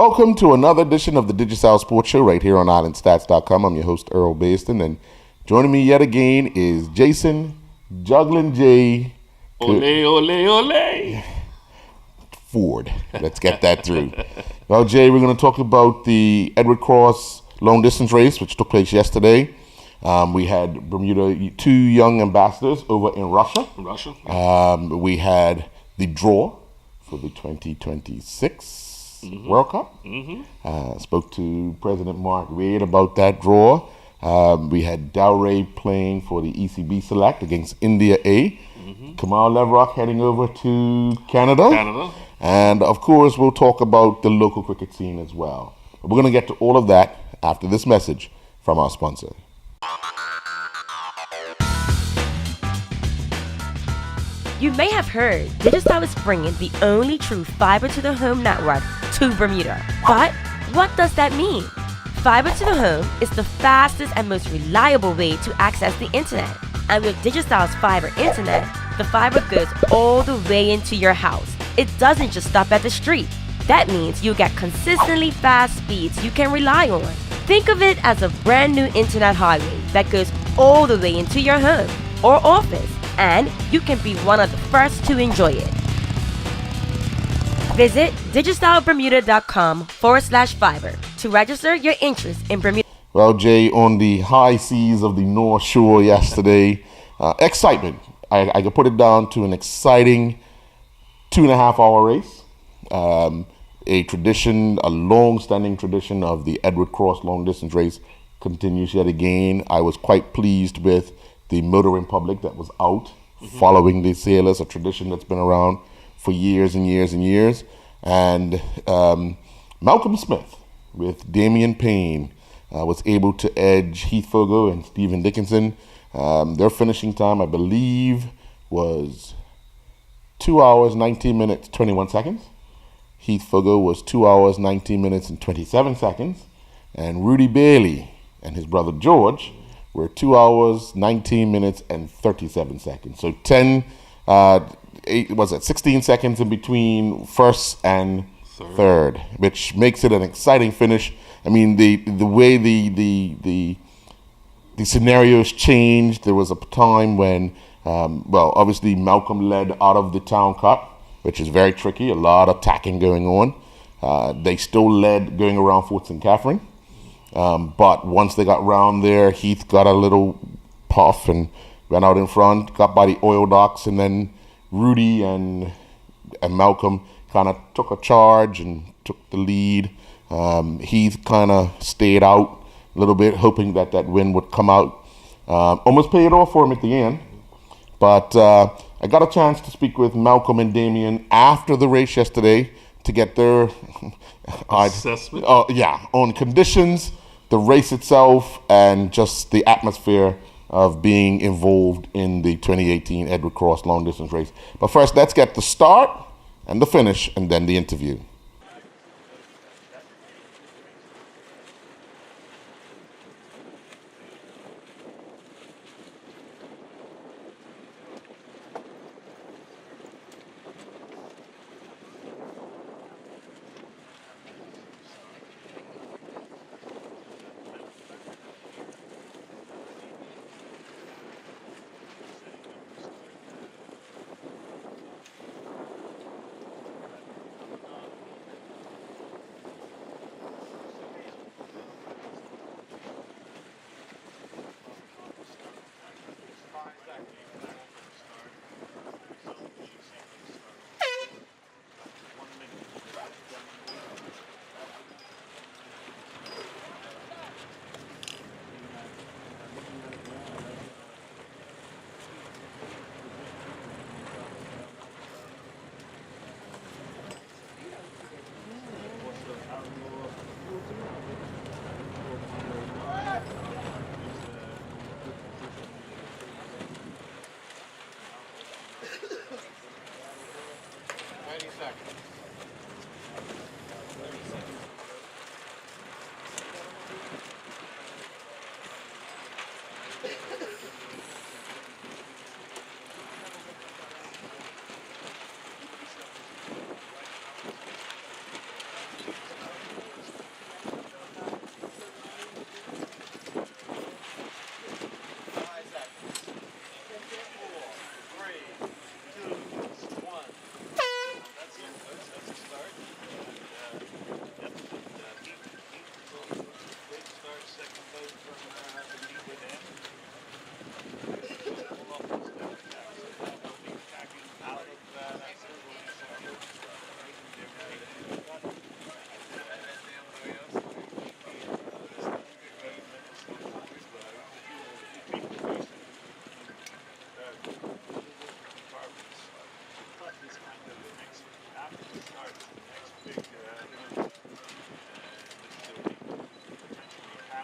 Welcome to another edition of the Digicel Sports Show right here on Islandstats.com. I'm your host, Earl Baston, and joining me yet again is Jason Juggling J. Ole. Ford. Let's get that through. Well, Jay, we're going to talk about the Edward Cross long distance race, which took place yesterday. We had Bermuda, two young ambassadors over in Russia. We had the draw for the 2026 World Cup. Spoke to President Mark Reid about that draw. We had Dowray playing for the ECB Select against India A. Kamal Levrock heading over to Canada. And of course, we'll talk about the local cricket scene as well. But we're going to get to all of that after this message from our sponsor. You may have heard Digicel is bringing the only true fiber-to-the-home network to Bermuda. But what does that mean? Fiber-to-the-home is the fastest and most reliable way to access the internet. And with Digicel's fiber internet, the fiber goes all the way into your house. It doesn't just stop at the street. That means you'll get consistently fast speeds you can rely on. Think of it as a brand new internet highway that goes all the way into your home or office, and you can be one of the first to enjoy it. Visit digicelbermuda.com/fiber to register your interest in Bermuda. Well, Jay, on the high seas of the North Shore yesterday, excitement. I could put it down to an exciting 2.5-hour race. A tradition, a long-standing tradition of the Edward Cross long-distance race continues yet again. I was quite pleased with the motoring public that was out following the sailors, a tradition that's been around for years and years and years. And Malcolm Smith with Damian Payne was able to edge Heath Fogo and Stephen Dickinson. Their finishing time, I believe, was 2 hours, 19 minutes, 21 seconds. Heath Fogo was 2 hours, 19 minutes, and 27 seconds. And Rudy Bailey and his brother George were 2 hours, 19 minutes, and 37 seconds. So 16 seconds in between first and third, which makes it an exciting finish. I mean, the way the scenarios changed. There was a time when, obviously Malcolm led out of the Town Cup, which is very tricky. A lot of tacking going on. They still led going around Fort St. Catherine. But once they got round there, Heath got a little puff and ran out in front, got by the oil docks, and then Rudy and Malcolm kind of took a charge and took the lead. Heath kind of stayed out a little bit, hoping that win would come out. Almost paid off for him at the end. But I got a chance to speak with Malcolm and Damian after the race yesterday to get their assessment. On conditions, the race itself, and just the atmosphere of being involved in the 2018 Edward Cross long distance race. But first, let's get the start and the finish, and then the interview.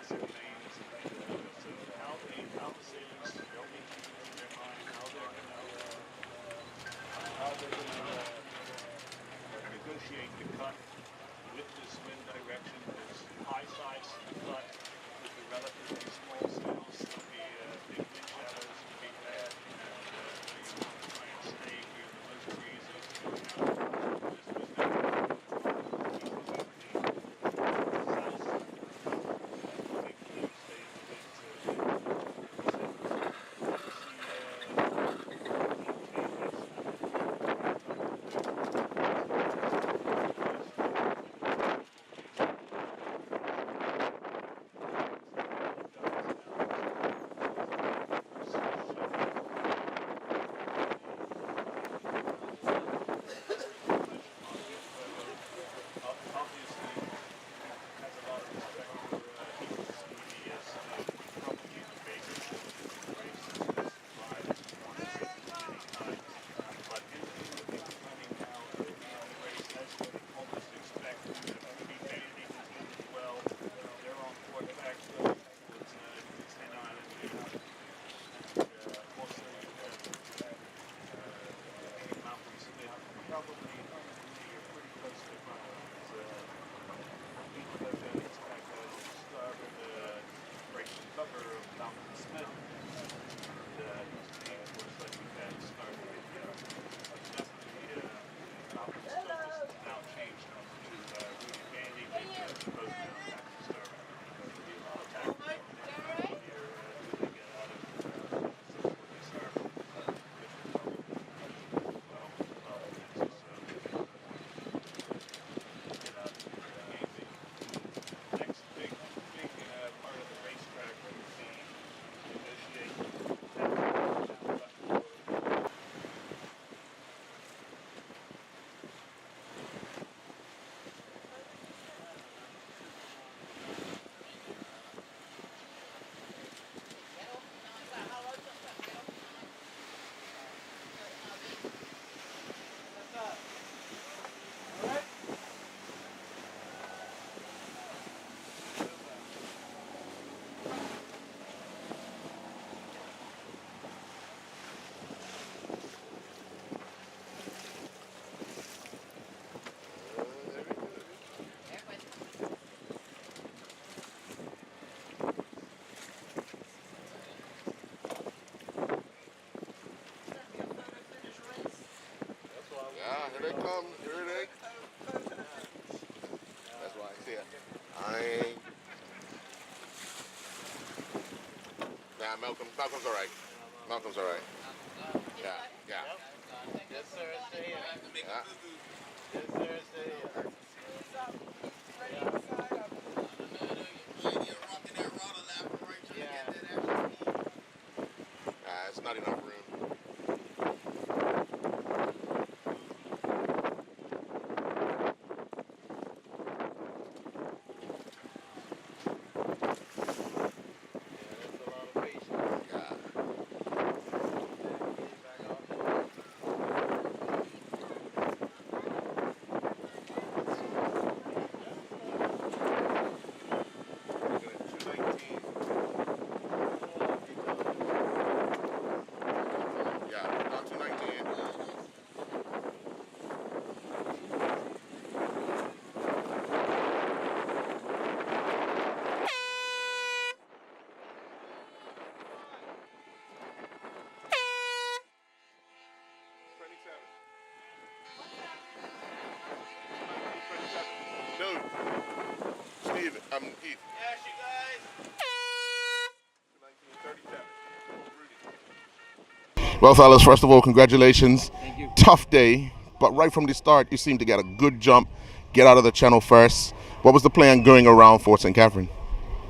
basic things. So how the sailors, they'll be keeping in their mind how they're going to negotiate the cut with this wind direction. This high size cut with the relatively small sails. There'll be big wind shadows can be bad, and you want to try and stay where the most breeze is going out. This wind direction. Here they come. Here they come. That's why I see it. I ain't. Nah, Malcolm's all right. Malcolm's all right. Yeah, yeah. Yes, sir. Stay here. Yeah. Yes, sir. Stay here. It's not enough room. Dude, Steve, Heath. Yes, you guys. 1937. Well, fellas, first of all, congratulations. Thank you. Tough day, but right from the start, you seemed to get a good jump, get out of the channel first. What was the plan going around Fort St. Catherine?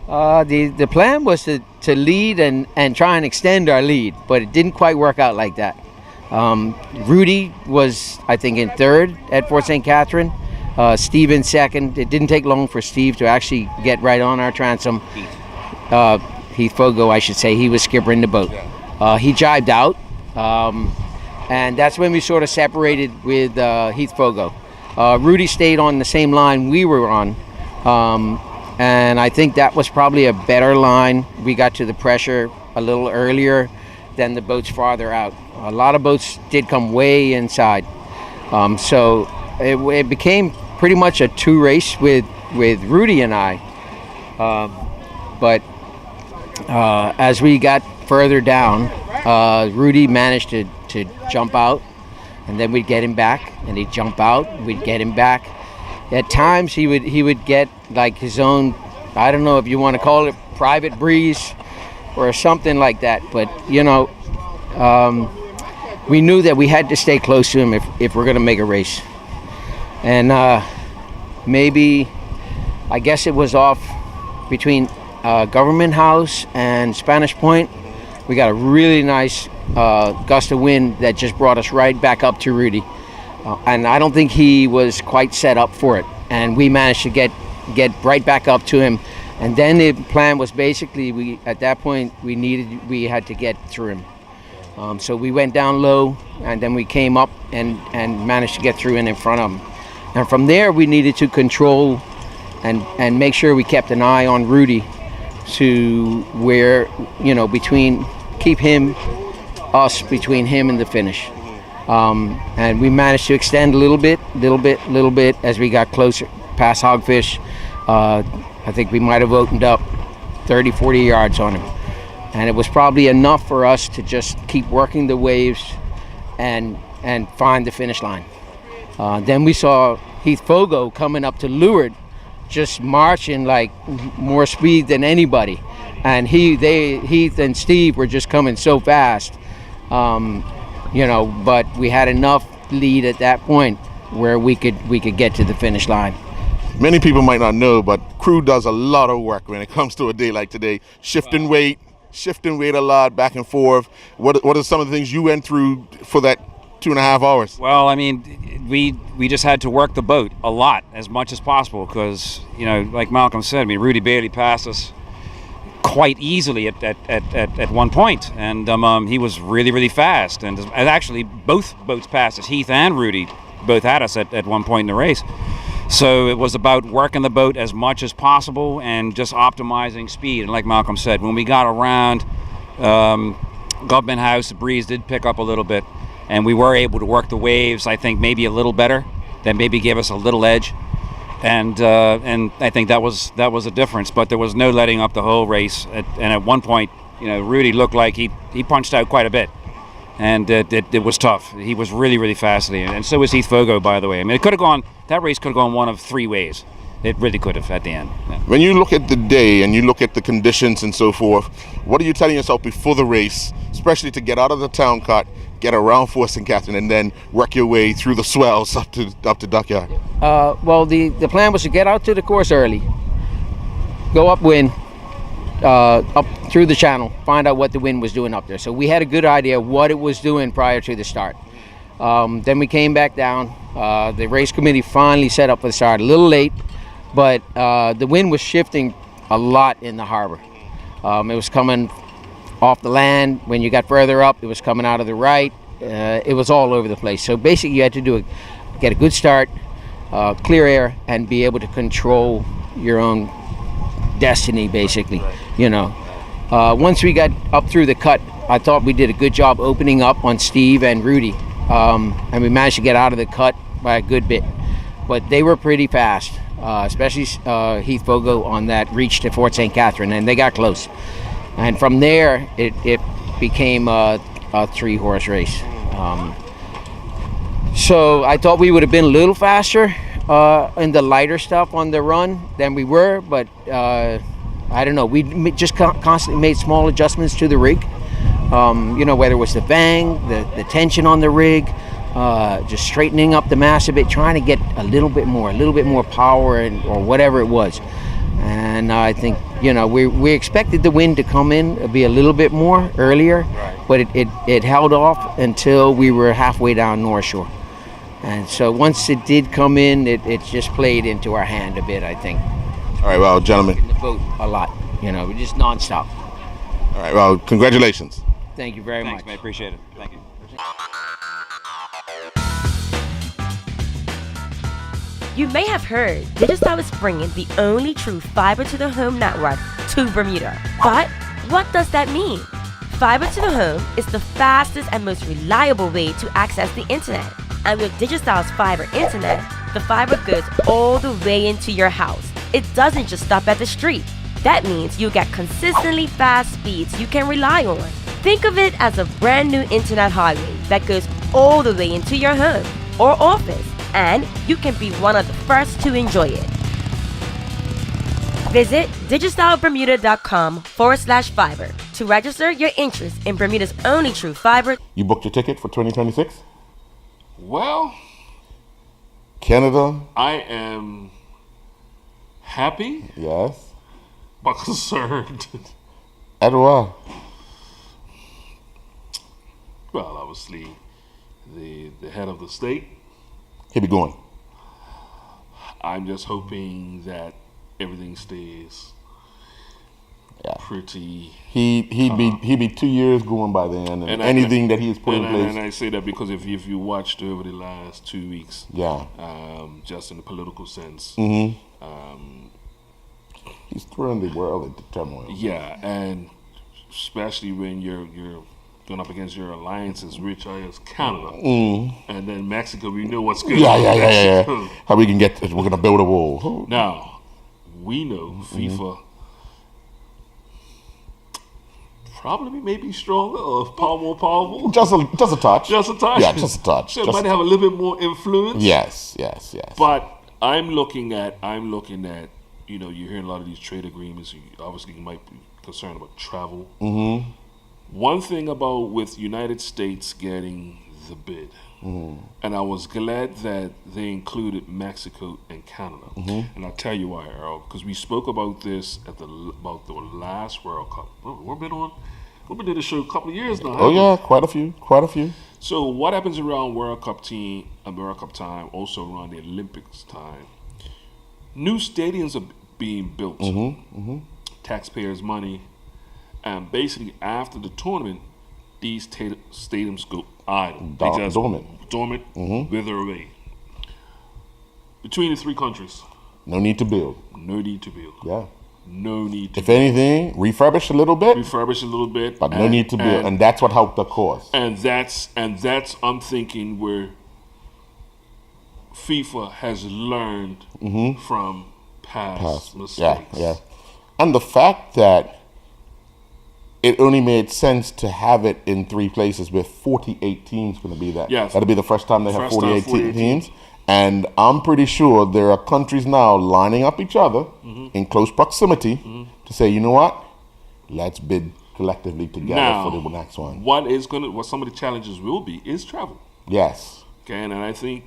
The plan was to lead and try and extend our lead, but it didn't quite work out like that. Rudy was, I think, in third at Fort St. Catherine. Steve in second. It didn't take long for Steve to actually get right on our transom. Heath Fogo, I should say. He was skippering the boat. He jibed out, and that's when we sort of separated with Heath Fogo. Rudy stayed on the same line we were on, and I think that was probably a better line. We got to the pressure a little earlier than the boats farther out. A lot of boats did come way inside, so it became pretty much a 2 race with Rudy and I. But as we got further down, Rudy managed to jump out, and then we'd get him back, and he'd jump out, we'd get him back. At times he would get like his own, I don't know if you want to call it private breeze or something like that, but you know, we knew that we had to stay close to him if we're going to make a race. And maybe, I guess it was off between Government House and Spanish Point. We got a really nice gust of wind that just brought us right back up to Rudy. And I don't think he was quite set up for it. And we managed to get right back up to him. And then the plan was basically, at that point, we had to get through him. So we went down low, and then we came up and managed to get through and in front of him. And from there, we needed to control and make sure we kept an eye on Rudy to where, you know, keep us between him and the finish. And we managed to extend a little bit as we got closer past Hogfish. I think we might have opened up 30, 40 yards on him. And it was probably enough for us to just keep working the waves and find the finish line. Then we saw Heath Fogo coming up to leeward, just marching like more speed than anybody. And Heath and Steve were just coming so fast. You know, but we had enough lead at that point where we could get to the finish line. Many people might not know, but crew does a lot of work when it comes to a day like today. Shifting weight a lot, back and forth. What are some of the things you went through for that 2.5 hours? Well, I mean, we just had to work the boat a lot, as much as possible, because, you know, like Malcolm said, I mean, Rudy Bailey passed us quite easily at one point, and he was really, really fast. And actually, both boats passed us. Heath and Rudy both had us at one point in the race. So it was about working the boat as much as possible and just optimizing speed. And like Malcolm said, when we got around Government House, the breeze did pick up a little bit, and we were able to work the waves, I think, maybe a little better. That maybe gave us a little edge. And I think that was a difference. But there was no letting up the whole race. And at one point, you know, Rudy looked like he punched out quite a bit. And it was tough. He was really, really fast. And so was Heath Fogo, by the way. I mean, that race could have gone one of 3 ways. It really could have at the end. Yeah. When you look at the day and you look at the conditions and so forth, what are you telling yourself before the race, especially to get out of the town cut, get around Fort St. Catherine, and then work your way through the swells up to Duckyard? Well, the plan was to get out to the course early, go upwind, up through the channel, find out what the wind was doing up there. So we had a good idea what it was doing prior to the start. Then we came back down. The race committee finally set up for the start, a little late, but the wind was shifting a lot in the harbor. It was coming off the land. When you got further up, it was coming out of the right. It was all over the place. So basically you had to get a good start, clear air, and be able to control your own destiny, basically. You know, once we got up through the cut, I thought we did a good job opening up on Steve and Rudy, and we managed to get out of the cut by a good bit. But they were pretty fast, especially Heath Fogo on that reach to Fort St. Catherine, and they got close. And from there, it became a 3-horse race. So I thought we would have been a little faster in the lighter stuff on the run than we were, but I don't know. We just constantly made small adjustments to the rig. You know, whether it was the bang, the tension on the rig, just straightening up the mast a bit, trying to get a little bit more power or whatever it was. And I think, you know, we expected the wind to come in, be a little bit more earlier, but it held off until we were halfway down North Shore. And so once it did come in, it just played into our hand a bit, I think. All right, well, gentlemen. In the boat a lot, you know, just nonstop. All right, well, congratulations. Thank you very much. Thanks, man. Appreciate it. Thank you. You may have heard Digicel is bringing the only true fiber to the home network to Bermuda. But what does that mean? Fiber to the home is the fastest and most reliable way to access the internet. And with Digicel's fiber internet, the fiber goes all the way into your house. It doesn't just stop at the street. That means you'll get consistently fast speeds you can rely on. Think of it as a brand new internet highway that goes all the way into your home or office, and you can be one of the first to enjoy it. Visit digicelbermuda.com/fiber to register your interest in Bermuda's only true fiber. You booked your ticket for 2026? Well, Canada? I am happy Yes. but concerned. Edouard? Well, obviously, the head of the state. He'll be going. I'm just hoping that everything stays pretty. He'd be 2 years going by then, and anything that he's put in place. And I say that because if you watched over the last 2 weeks, just in the political sense, he's throwing the world into turmoil. Yeah, and especially when you're going up against your alliances, which is Canada, and then Mexico. We know what's good. Yeah. How we can get? We're gonna build a wall. Now, we know FIFA probably maybe stronger or more powerful. Just a touch. Just a touch. Yeah, just a touch. So it might have a little bit more influence. Yes. But I'm looking at. You know, you're hearing a lot of these trade agreements. Obviously, you might be concerned about travel. One thing about with United States getting the bid, and I was glad that they included Mexico and Canada. And I'll tell you why, Earl, because we spoke about this about the last World Cup. We've been doing this show a couple of years now. Oh yeah, quite a few. So what happens around World Cup time, also around the Olympics time? New stadiums are being built, taxpayers' money, and basically after the tournament, these stadiums go idle. They just dormant, wither away. Between the three countries, no need to build. Yeah, no need to. If anything, refurbish a little bit, but no need to build, and that's what helped the cause. And that's I'm thinking where FIFA has learned from past mistakes. Yeah. And the fact that it only made sense to have it in three places with 48 teams going to be that. Yes. That'll be the first time they have 48 teams. And I'm pretty sure there are countries now lining up each other in close proximity to say, you know what? Let's bid collectively together for the next one. What some of the challenges will be is travel. Yes. Okay, and I think,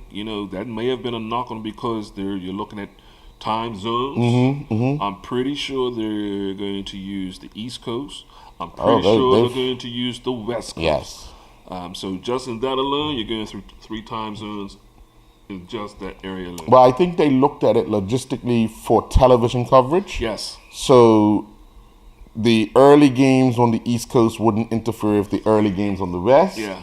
that may have been a knock on because you're looking at time zones. I'm pretty sure they're going to use the East Coast. I'm pretty sure they're going to use the West Coast. Yes. So just in that alone, you're going through 3 time zones in just that area alone. Well, I think they looked at it logistically for television coverage. Yes. So the early games on the East Coast wouldn't interfere with the early games on the West. Yeah.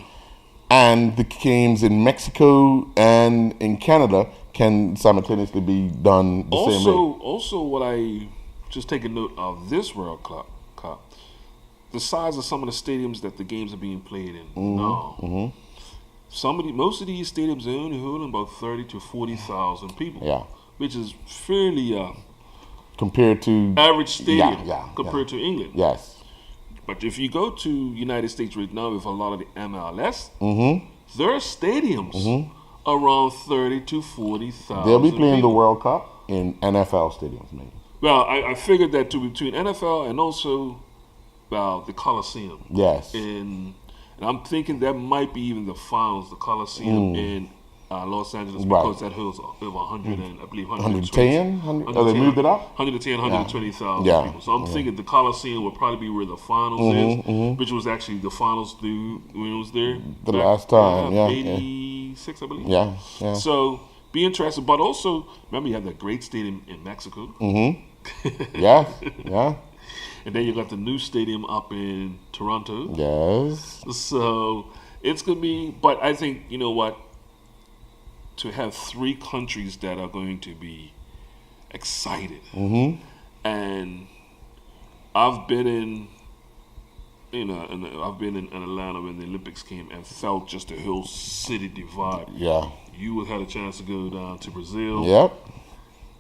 And the games in Mexico and in Canada can simultaneously be done the same way. Also, what I just take a note of this World Cup, the size of some of the stadiums that the games are being played in. Most of these stadiums are only holding about 30 to 40,000 people. Yeah. Which is fairly compared to average stadium compared to England. Yes. But if you go to United States right now with a lot of the MLS, their stadiums around 30 to 40,000. They'll be playing people. the World Cup in NFL stadiums, maybe. Well, I figured that between NFL and also the Coliseum. Yes. And I'm thinking that might be even the finals, the Coliseum in Los Angeles, because that holds over 100 and I believe 110. Oh, they moved it up. 110, 120,000 Yeah. people. So I'm thinking the Coliseum will probably be where the finals is, which was actually the finals when it was there The last time, 86, I believe. Yeah. So be interested, but also remember you have that great stadium in Mexico. Yeah. And then you got the new stadium up in Toronto. Yes. So it's gonna be, but I think you know what. to have 3 countries that are going to be excited. And I've been in I've been in Atlanta when the Olympics came and felt just the whole city vibe. Yeah. You had a chance to go down to Brazil. Yep.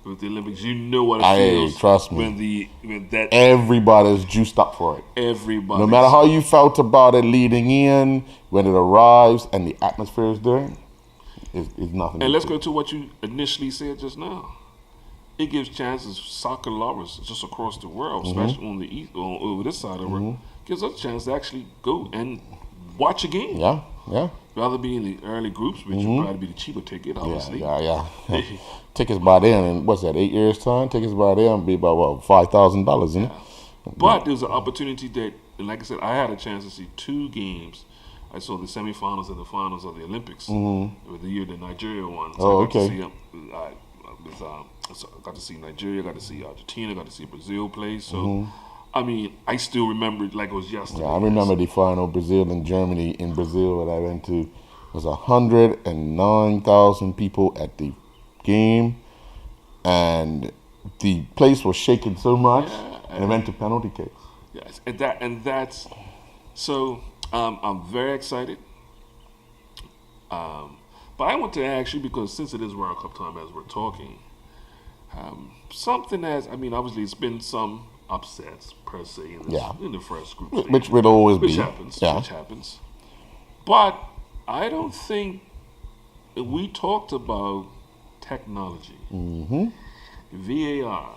With the Olympics, you know what it feels. Trust me. When that Everybody's juiced up for it. everybody. No matter how you felt about it leading in, when it arrives and the atmosphere is there, it's nothing. And let's go to what you initially said just now. It gives chances soccer lovers just across the world, especially on the east, over this side of the world, gives us a chance to actually go and watch a game. Yeah, yeah. Rather be in the early groups, which would probably be the cheaper ticket, obviously. Yeah. Tickets by then, and what's that, 8 years' time? Tickets by then would be about, what, $5,000, isn't it? But there's an opportunity that, and like I said, I had a chance to see 2 games. I saw the semifinals and the finals of the Olympics with the year the Nigeria won. So I got to see, I got to see Nigeria, got to see Argentina, got to see Brazil play. So, I mean, I still remember it like it was yesterday. Yeah, I remember the final, Brazil and Germany in Brazil that I went to. It was 109,000 people at the game, and the place was shaking so much, and it went to penalty kicks. Yes, that's so. I'm very excited. But I want to ask you, because since it is World Cup time as we're talking, something as, I mean, obviously it's been some upsets per se in the first group stage, Which would always which be. happens, Yeah. which happens. But I don't think we talked about technology, VAR,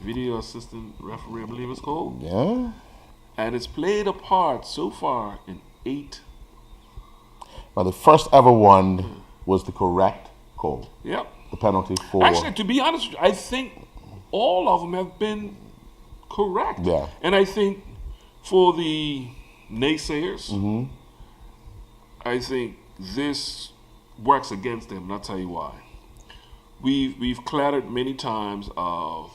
video assistant referee, I believe it's called. Yeah. And it's played a part so far in 8. Well, the first ever one was the correct call. Yep. The penalty for. Actually, to be honest with you, I think all of them have been correct. Yeah. And I think for the naysayers, I think this works against them, and I'll tell you why. We've clattered many times of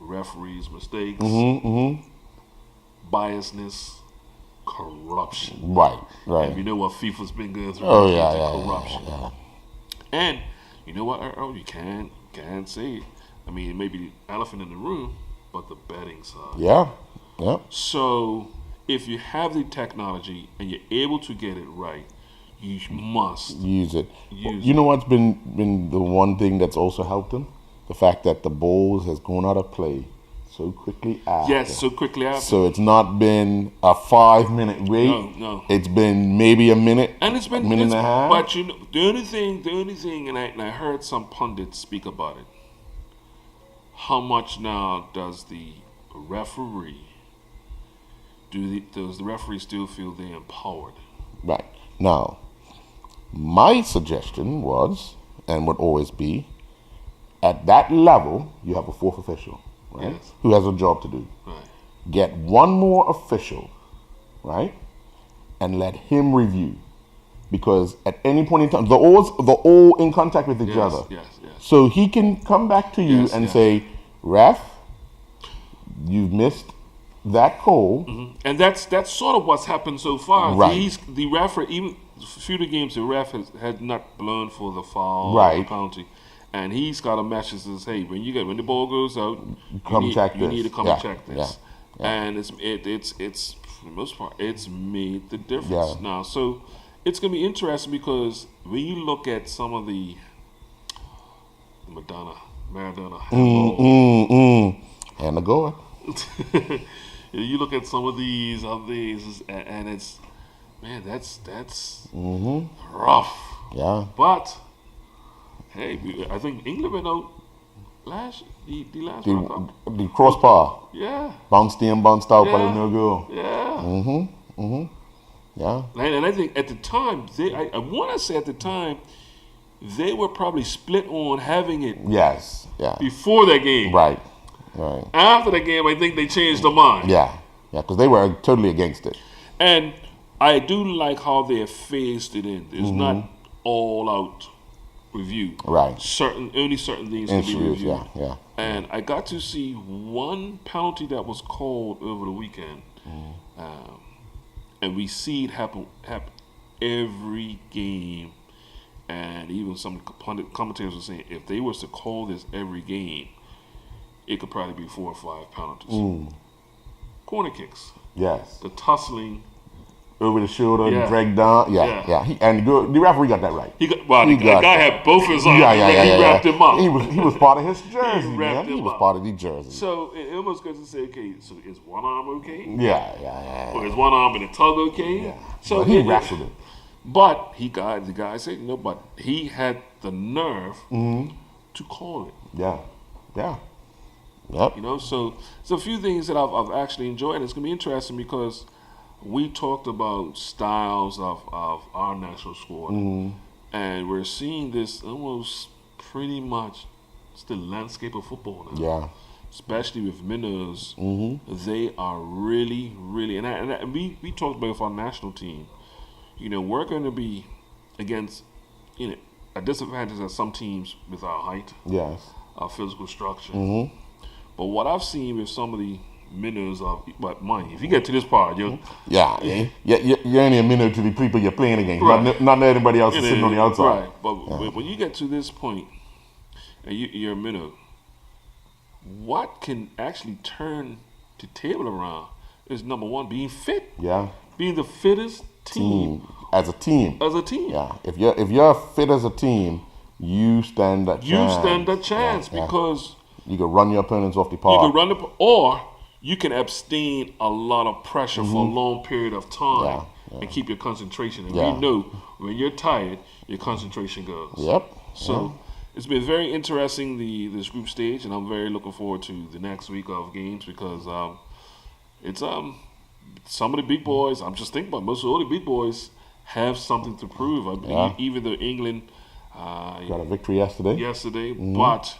referees' mistakes, biasness, corruption. Right. And you know what FIFA's been going through? Oh, yeah. Corruption. And you know what, Earl? You can't say it. I mean, it may be the elephant in the room, but the betting side. Yeah. So if you have the technology and you're able to get it right, you must Use it. use You know what's been the one thing that's also helped them? The fact that the balls has gone out of play so quickly after. Yes, so quickly after. So it's not been a 5-minute wait. No. It's been maybe a minute, And it's been minute and a half. But you know, the only thing, and I heard some pundits speak about it. How much now does the referee does the referee still feel they're empowered? Right. Now, my suggestion was, and would always be, at that level, you have a 4th official, right? Yes. Who has a job to do. Right. Get one more official, right? And let him review. Because at any point in time, they're all in contact with each other. Yes. So he can come back to you and say, ref, you've missed that call. And that's sort of what's happened so far. Right. The referee, even a few of the games, the ref had not blown for the foul Right. or penalty. And he's got a message that says, hey, when the ball goes out, You need to come and check this. Yeah. And it's for the most part, it's made the difference Yeah. now. So it's going to be interesting, because when you look at some of the Maradona handball, And the goal. you look at some of these, and it's, man, that's rough. Yeah. But hey, I think England went out last World Cup. The crossbar. Yeah. Bounced in, bounced out, Yeah. but no goal. Yeah. Yeah. And I think at the time, I want to say at the time, they were probably split on having it Yes. Yeah. before that game. Right. After the game, I think they changed their mind. Yeah. Because they were totally against it. And I do like how they have phased it in. There's not all out review. Right. Only certain things can be Issues. reviewed. Yeah. And I got to see one penalty that was called over the weekend. And we see it happen every game. And even some commentators were saying if they was to call this every game, it could probably be 4 or 5 penalties. Corner kicks. Yes. The tussling. Over the shoulder, Yeah. dragged down. Yeah. And the referee got that right. The guy had both his arms. He wrapped him up. He was part of his jersey, wrapped man. He him was up. part of the jersey. So it almost goes to say, okay, so is one arm okay? Yeah. Or is one arm in a tug okay? Yeah. So But he wrestled it. But the guy said, but he had the nerve to call it. Yeah. Yep. So a few things that I've actually enjoyed. And it's going to be interesting because we talked about styles of our national squad, and we're seeing this almost pretty much it's the landscape of football now. Yeah. Especially with minnows, they are really, really, and we talked about with our national team. We're going to be against, a disadvantage of some teams with our height, Yes. our physical structure. But what I've seen with some of the minnows but mind, if you get to this part, you're only a minute to the people you're playing against. Right. Not everybody else is sitting on the outside. Right, but when you get to this point, and you're a minnow, what can actually turn the table around is number one, being fit. Yeah. Being the fittest team. As a team. Yeah. If you're fit as a team, you stand a chance. You stand a chance because you can run your opponents off the park. You can or you can abstain a lot of pressure for a long period of time and keep your concentration. And we know when you're tired, your concentration goes. Yep. So it's been very interesting, this group stage, and I'm very looking forward to the next week of games because it's some of the big boys. I'm just thinking about most of all the big boys have something to prove. I believe even though England got a victory yesterday. But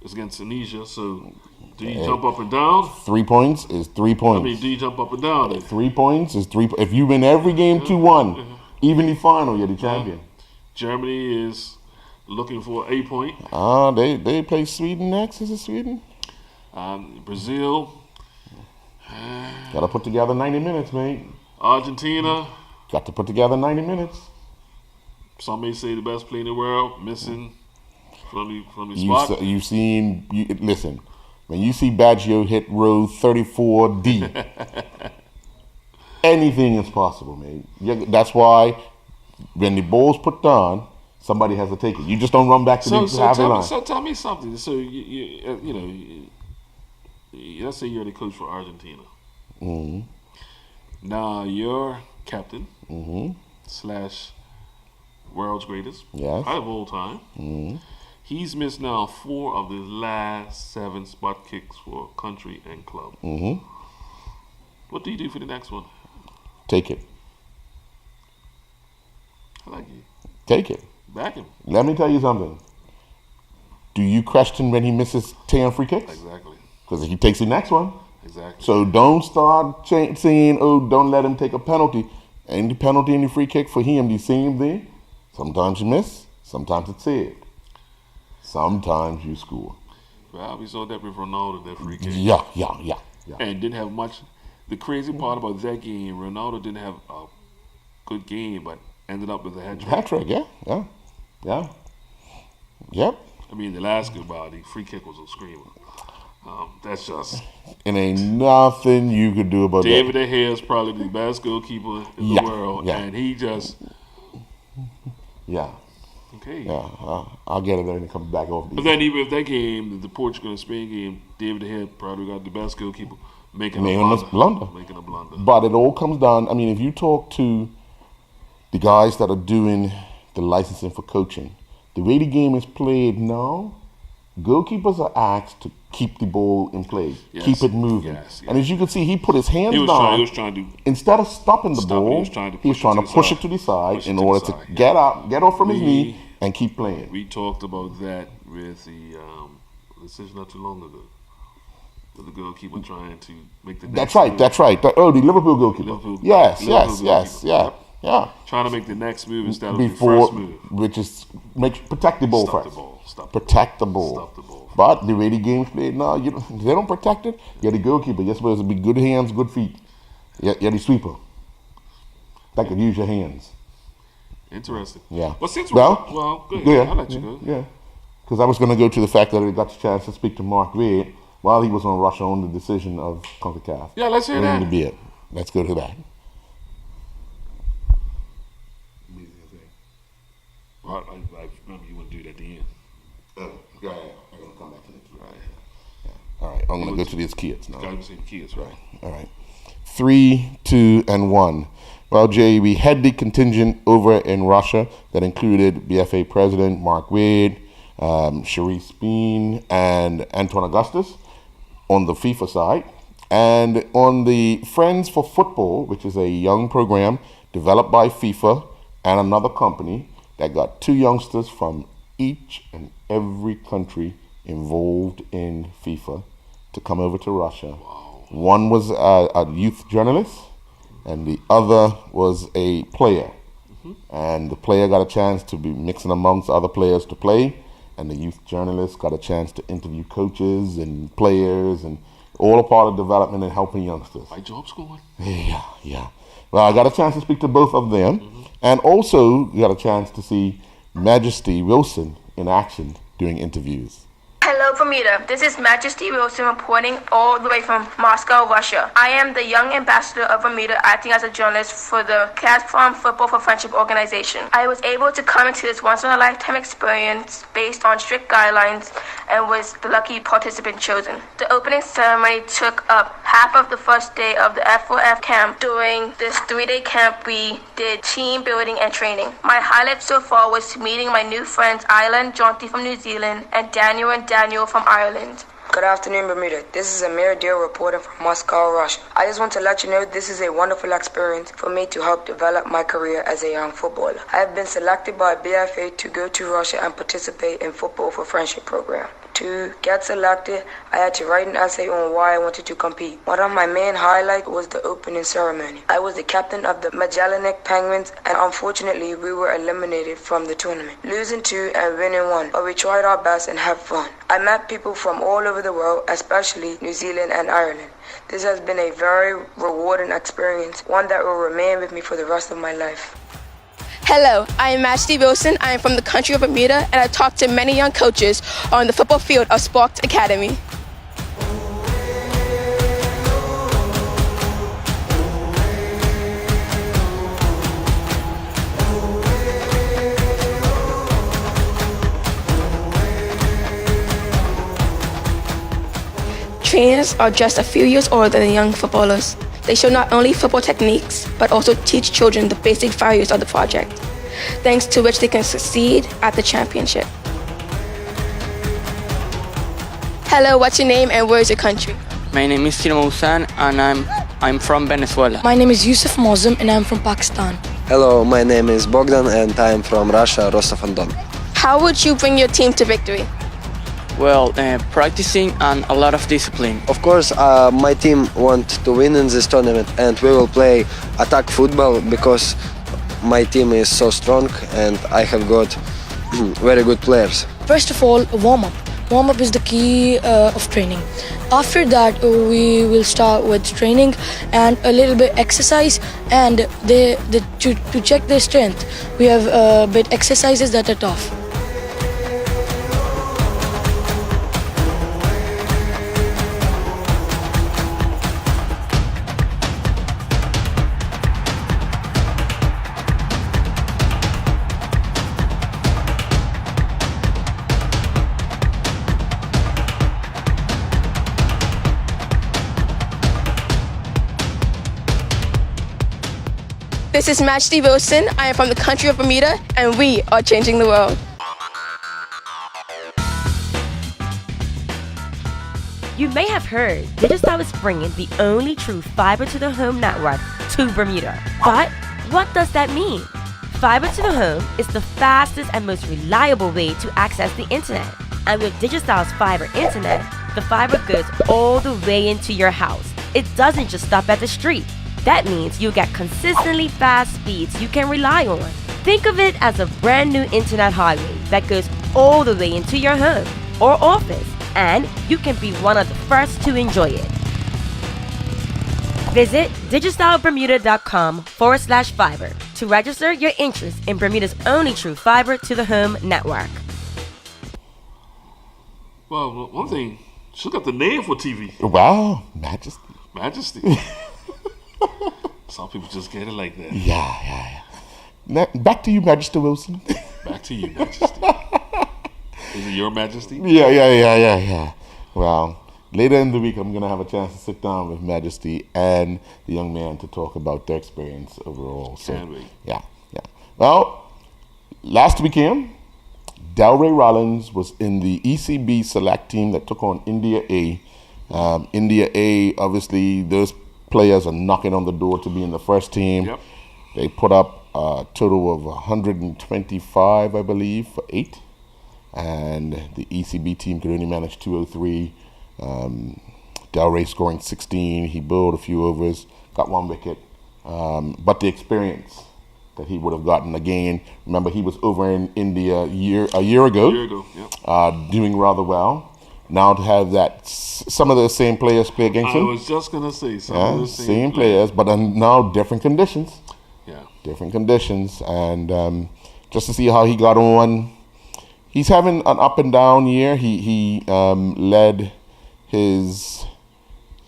it's against Tunisia, so do you jump up and down? 3 points is 3 points. I mean, do you jump up and down? 3 points is 3. If you win every game 2-1, even the final, you're the champion. Germany is looking for a point. They play Sweden next. Is it Sweden? Brazil. Got to put together 90 minutes, mate. Argentina. Got to put together 90 minutes. Some may say the best player in the world, missing from the spot. Listen, when you see Baggio hit row 34D, anything is possible, man. That's why when the ball's put down, somebody has to take it. You just don't run back to the halfway line. So tell me something. So let's say you're the coach for Argentina. Now you're captain / world's greatest out of all time. He's missed now 4 of the last 7 spot kicks for country and club. What do you do for the next one? Take it. I like you. Take it. Back him. Let me tell you something. Do you question when he misses 10 free kicks? Exactly. Because he takes the next one. Exactly. So don't start saying, don't let him take a penalty. And the penalty and the free kick for him, the same thing. Sometimes you miss, sometimes it's saved. Sometimes you score. Well, we saw that with Ronaldo, that free kick. Yeah. And didn't have much. The crazy part about that game, Ronaldo didn't have a good game, but ended up with a hat trick. Hat trick, yeah. Yep. I mean, the last goodbye, the free kick was a screamer. That's just. It ain't nothing you could do about David that. De Gea is probably the best goalkeeper in the world, and he just. Yeah. Okay. Yeah, I'll get it there and come back off. But then even if that game, the Portugal and Spain game, David De Gea probably got the best goalkeeper making a blunder. But it all comes down. I mean, if you talk to the guys that are doing the licensing for coaching, the way the game is played now, goalkeepers are asked to keep the ball in play, keep it moving. Yes. And as you can see, he put his hands down. He was trying to instead of stopping the ball, he was trying to push it to the side in order to get off from his knee and keep playing. We talked about that with the decision not too long ago. With the goalkeeper trying to make the next move. That's right. The Liverpool goalkeeper. Yes. Trying to make the next move instead of the first move. Which is protect the ball first. Protect the ball. Stop the ball. But the way the game's played now, they don't protect it. You're the goalkeeper. You're supposed to be good hands, good feet. You're the sweeper. That could use your hands. Interesting. Yeah. But since Well, well, go ahead. Yeah, I'll let you go. Yeah. Because I was going to go to the fact that I got the chance to speak to Mark Reed while he was on Russia on the decision of CONCACAF. Yeah, let's hear winning that. the bid. Let's go to that. Right, I remember you want to do it at the end. Go ahead. I'm going to come back to the kids. All right. I'm going to go to these kids now. Got to see the kids, right? All right. 3, 2, and 1. Well, Jay, we had the contingent over in Russia that included BFA President Mark Wade, Sharice Bean, and Antoine Augustus on the FIFA side. And on the Friends for Football, which is a young program developed by FIFA and another company that got 2 youngsters from each and every country involved in FIFA to come over to Russia. Wow. One was a youth journalist, and the other was a player. And the player got a chance to be mixing amongst other players to play, and the youth journalist got a chance to interview coaches and players, and all a part of development and helping youngsters. My job's going. Yeah. Well, I got a chance to speak to both of them, and also got a chance to see Majesty Wilson in action doing interviews. Hello, Bermuda. This is Majesty Wilson reporting all the way from Moscow, Russia. I am the young ambassador of Bermuda, acting as a journalist for the Platform Football for Friendship organization. I was able to come into this once-in-a-lifetime experience based on strict guidelines and was the lucky participant chosen. The opening ceremony took up half of the first day of the F4F camp. During this 3-day camp, we did team building and training. My highlight so far was meeting my new friends Island Jaunty from New Zealand and Daniel from Ireland. Good afternoon, Bermuda. This is Amir Deer reporting from Moscow, Russia. I just want to let you know this is a wonderful experience for me to help develop my career as a young footballer. I have been selected by BFA to go to Russia and participate in Football for Friendship program. To get selected, I had to write an essay on why I wanted to compete. One of my main highlights was the opening ceremony. I was the captain of the Magellanic Penguins, and unfortunately we were eliminated from the tournament, losing 2 and winning 1, but we tried our best and had fun. I met people from all over the world, especially New Zealand and Ireland. This has been a very rewarding experience, one that will remain with me for the rest of my life. Hello, I am Majesty Wilson. I am from the country of Bermuda, and I talked to many young coaches on the football field of Sparks Academy. Trainers are just a few years older than the young footballers. They show not only football techniques, but also teach children the basic values of the project, thanks to which they can succeed at the championship. Hello, what's your name and where is your country? My name is Sinam Hussain and I'm from Venezuela. My name is Yusuf Mozum and I'm from Pakistan. Hello, my name is Bogdan and I'm from Russia, Rostov-on-Don. How would you bring your team to victory? Well, practicing and a lot of discipline. Of course, my team wants to win in this tournament and we will play attack football because my team is so strong and I have got very good players. First of all, warm-up. Warm-up is the key of training. After that, we will start with training and a little bit exercise, and to check their strength, we have a bit exercises that are tough. This is Majesty Wilson. I am from the country of Bermuda, and we are changing the world. You may have heard Digicel is bringing the only true fiber-to-the-home network to Bermuda. But what does that mean? Fiber to the home is the fastest and most reliable way to access the internet. And with Digicel's fiber internet, the fiber goes all the way into your house. It doesn't just stop at the street. That means you get consistently fast speeds you can rely on. Think of it as a brand new internet highway that goes all the way into your home or office, and you can be one of the first to enjoy it. Visit digicelbermuda.com/fiber to register your interest in Bermuda's only true fiber to the home network. Well, one thing, she got the name for TV. Wow, Majesty. Majesty. Some people just get it like that. Yeah. Back to you, Majesty Wilson. Back to you, Majesty. Is it your Majesty? Yeah. Well, later in the week, I'm going to have a chance to sit down with Majesty and the young man to talk about their experience overall. So, Can we? Yeah. Well, last weekend, Delray Rollins was in the ECB select team that took on India A. India A, obviously, those players are knocking on the door to be in the first team. Yep. They put up a total of 125, I believe, for 8. And the ECB team could only manage 203. Delray scoring 16. He bowled a few overs, got 1 wicket. But the experience that he would have gotten again. Remember, he was over in India a year ago. Yeah. Doing rather well. Now to have that, some of the same players play against him. I was just going to say, some of the same players, but now different conditions. Yeah. Different conditions. And just to see how he got on. He's having an up and down year. He led his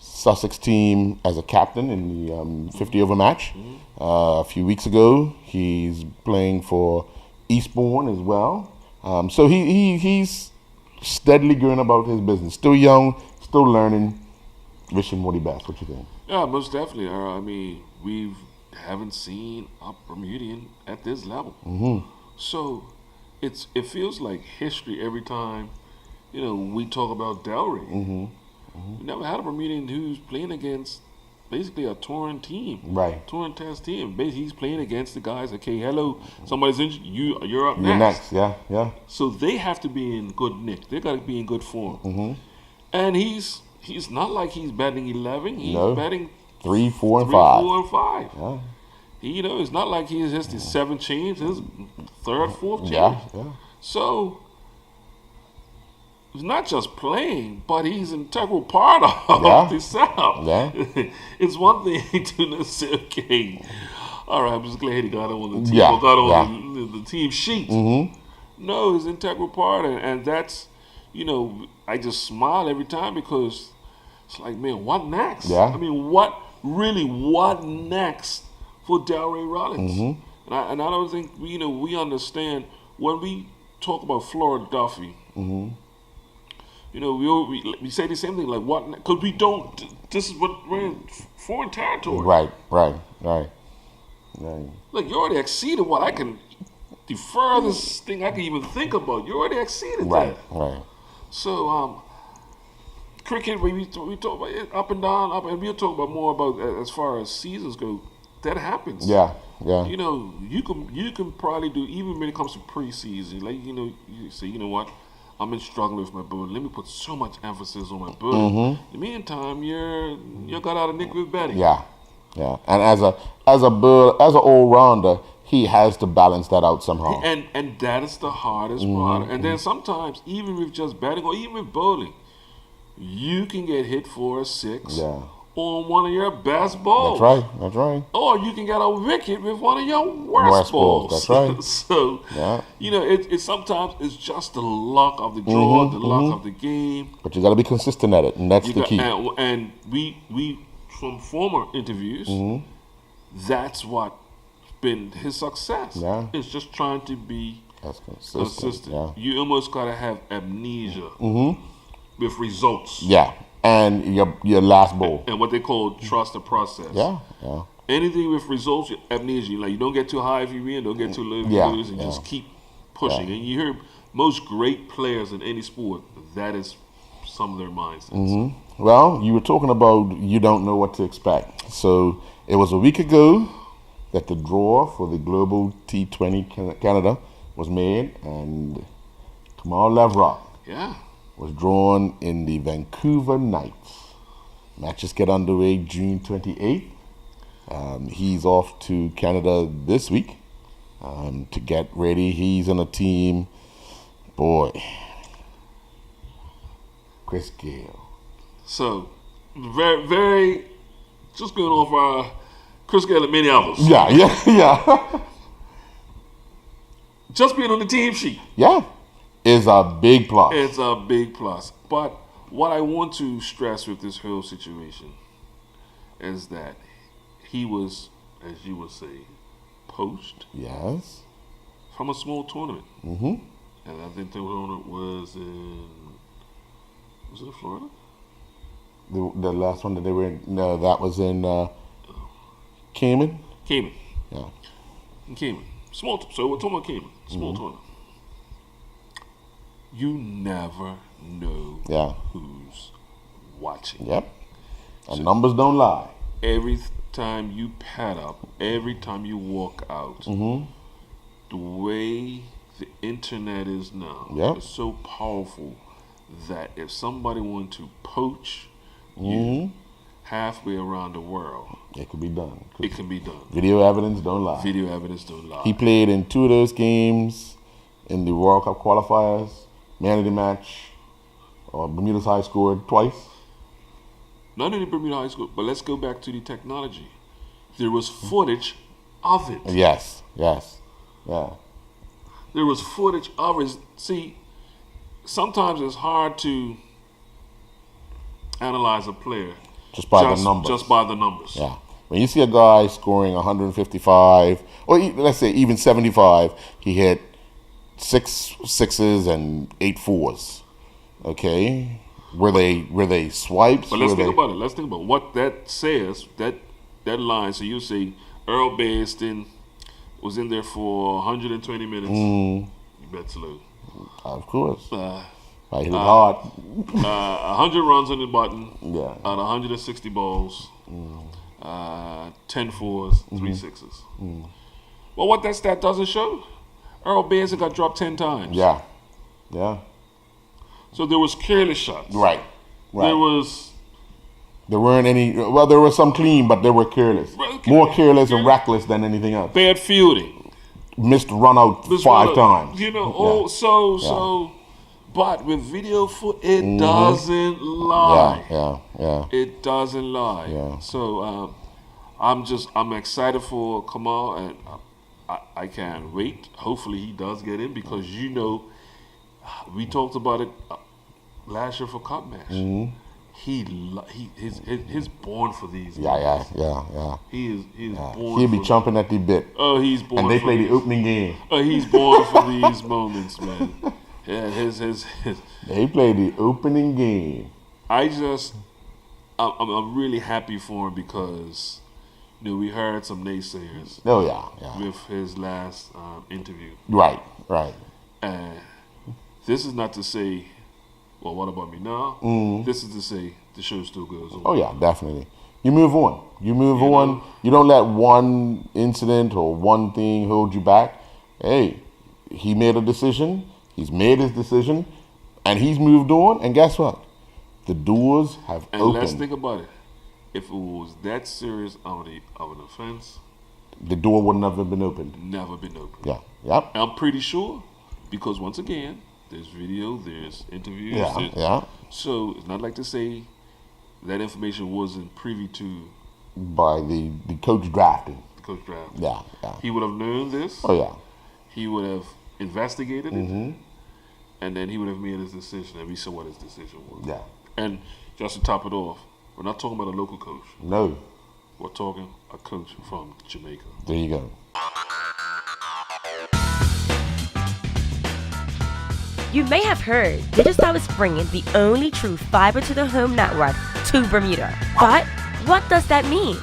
Sussex team as a captain in the 50 over match a few weeks ago. He's playing for Eastbourne as well. So he's steadily going about his business. Still young, still learning. Wish him what he best. What you think? Yeah, most definitely. I mean, we haven't seen a Bermudian at this level. So it feels like history every time, we talk about Delray. We never had a Bermudian who's playing against basically a touring team. Right. Touring test team. Basically, he's playing against the guys, okay, hello, somebody's injured, you're up next. You're next, yeah. So they have to be in good nick. They got to be in good form. And he's not like he's batting 11. He's batting 3, 4, and 3, 5. 4, and 5. Yeah. It's not like he has his 7th change, his 3rd, 4th change. Yeah. So he's not just playing, but he's an integral part of the setup. Yeah. It's one thing to say, okay, all right, I'm just glad he got on the team. Yeah. Or got on the team sheet. No, he's an integral part, and that's, I just smile every time because it's like, man, what next? Yeah. I mean, what next for Delray Rollins? And I don't think we understand when we talk about Florida Duffy. We say the same thing, like what? Because we don't. This is what we're in foreign territory. Right. Like you already exceeded what I can. The furthest thing I can even think about, you already exceeded that. Right. So, cricket, we talk about it up and down, and we'll talk about more about as far as seasons go. That happens. Yeah. You can probably do, even when it comes to preseason. Like you say, you know what, I've been struggling with my bowling. Let me put so much emphasis on my bowling. In the meantime, you got out of nick with batting. Yeah. And as an all rounder, he has to balance that out somehow. And that is the hardest part. And then sometimes, even with just batting or even with bowling, you can get hit for a 6 on one of your best balls. That's right. Or you can get a wicket with one of your worst balls. That's right. So, it's sometimes it's just the luck of the draw, the luck of the game. But you got to be consistent at it, and that's the key. And we from former interviews, that's what been his success. Yeah. It's just trying to be consistent. Yeah. You almost gotta have amnesia with results. Yeah. And your last ball. And what they call trust the process. Yeah. Anything with results, amnesia. Like you don't get too high if you win, don't get too low if you lose, and just keep pushing. And you hear most great players in any sport, that is some of their mindsets. Well, you were talking about you don't know what to expect. So it was a week ago that the draw for the Global T20 Canada was made, and Kamal Levrock was drawn in the Vancouver Knights. Matches get underway June 28th. He's off to Canada this week to get ready. He's in a team, Chris Gale. So, very, very, just going off our Chris Gayle and many others. Yeah. Just being on the team sheet. Yeah. Is a big plus. It's a big plus. But what I want to stress with this whole situation is that he was, as you would say, poached. Yes. From a small tournament. Mm-hmm. And I think the tournament was it Florida? The last one that they were in, no, that was in Cayman. Cayman. Yeah. In Cayman. So we're talking about Cayman. Small tournament. You never know who's watching. Yep. And numbers don't lie. Every time you pad up, every time you walk out, the way the internet is now is so powerful that if somebody wanted to poach you halfway around the world, it could be done. It can be done. Video evidence don't lie. Video evidence don't lie. He played in 2 of those games in the World Cup qualifiers. Man of the match. Bermuda's High scored twice. Not only Bermuda High School, but let's go back to the technology. There was footage of it. Yes. Yeah. There was footage of it. See, sometimes it's hard to analyze a player just by the numbers. Just by the numbers. Yeah. When you see a guy scoring 155, or let's say even 75, he hit 6 sixes and 8 fours. Okay, were they swipes? But let's think about it. Let's think about what that says. That line. So you say Earl Baston was in there for 120 minutes. You bet salute. Of course. He hit hard. 100 runs on the button. Yeah. Out of 160 balls. 10 fours, 3 sixes. Well, what that stat doesn't show, Earl Baston got dropped 10 times. Yeah. So there was careless shots. Right. There weren't any. Well, there were some clean, but they were careless. More careless and reckless than anything else. Bad fielding. Missed run out 5 times. You know. But with video foot, it doesn't lie. Yeah. It doesn't lie. Yeah. So I'm excited for Kamal, and I can't wait. Hopefully he does get in because we talked about it last year for Cup Match. He's born for these. Yeah. He is born. He'll be chomping at the bit. Oh, he's born. And they play the opening game. Oh, he's born for these moments, man. Yeah, his. They play the opening game. I'm really happy for him because we heard some naysayers. Oh yeah. With his last interview. Right. And this is not to say, well, what about me now? This is to say the show still goes on. Oh yeah, definitely. You move on. You don't let one incident or one thing hold you back. Hey, he made a decision. He's made his decision, and he's moved on. And guess what? The doors have opened. And let's think about it. If it was that serious of an offense, the door would never have been opened. Never been opened. Yeah. Yep. I'm pretty sure, because once again, there's video, there's interviews. Yeah. So it's not like to say that information wasn't privy to by the coach drafting. The coach drafting. Yeah. He would have known this. Oh yeah. He would have investigated it, and then he would have made his decision, and we saw what his decision was. Yeah. And just to top it off, we're not talking about a local coach. No. We're talking a coach from Jamaica. There you go. You may have heard Digicel is bringing the only true fiber to the home network to Bermuda. But what does that mean?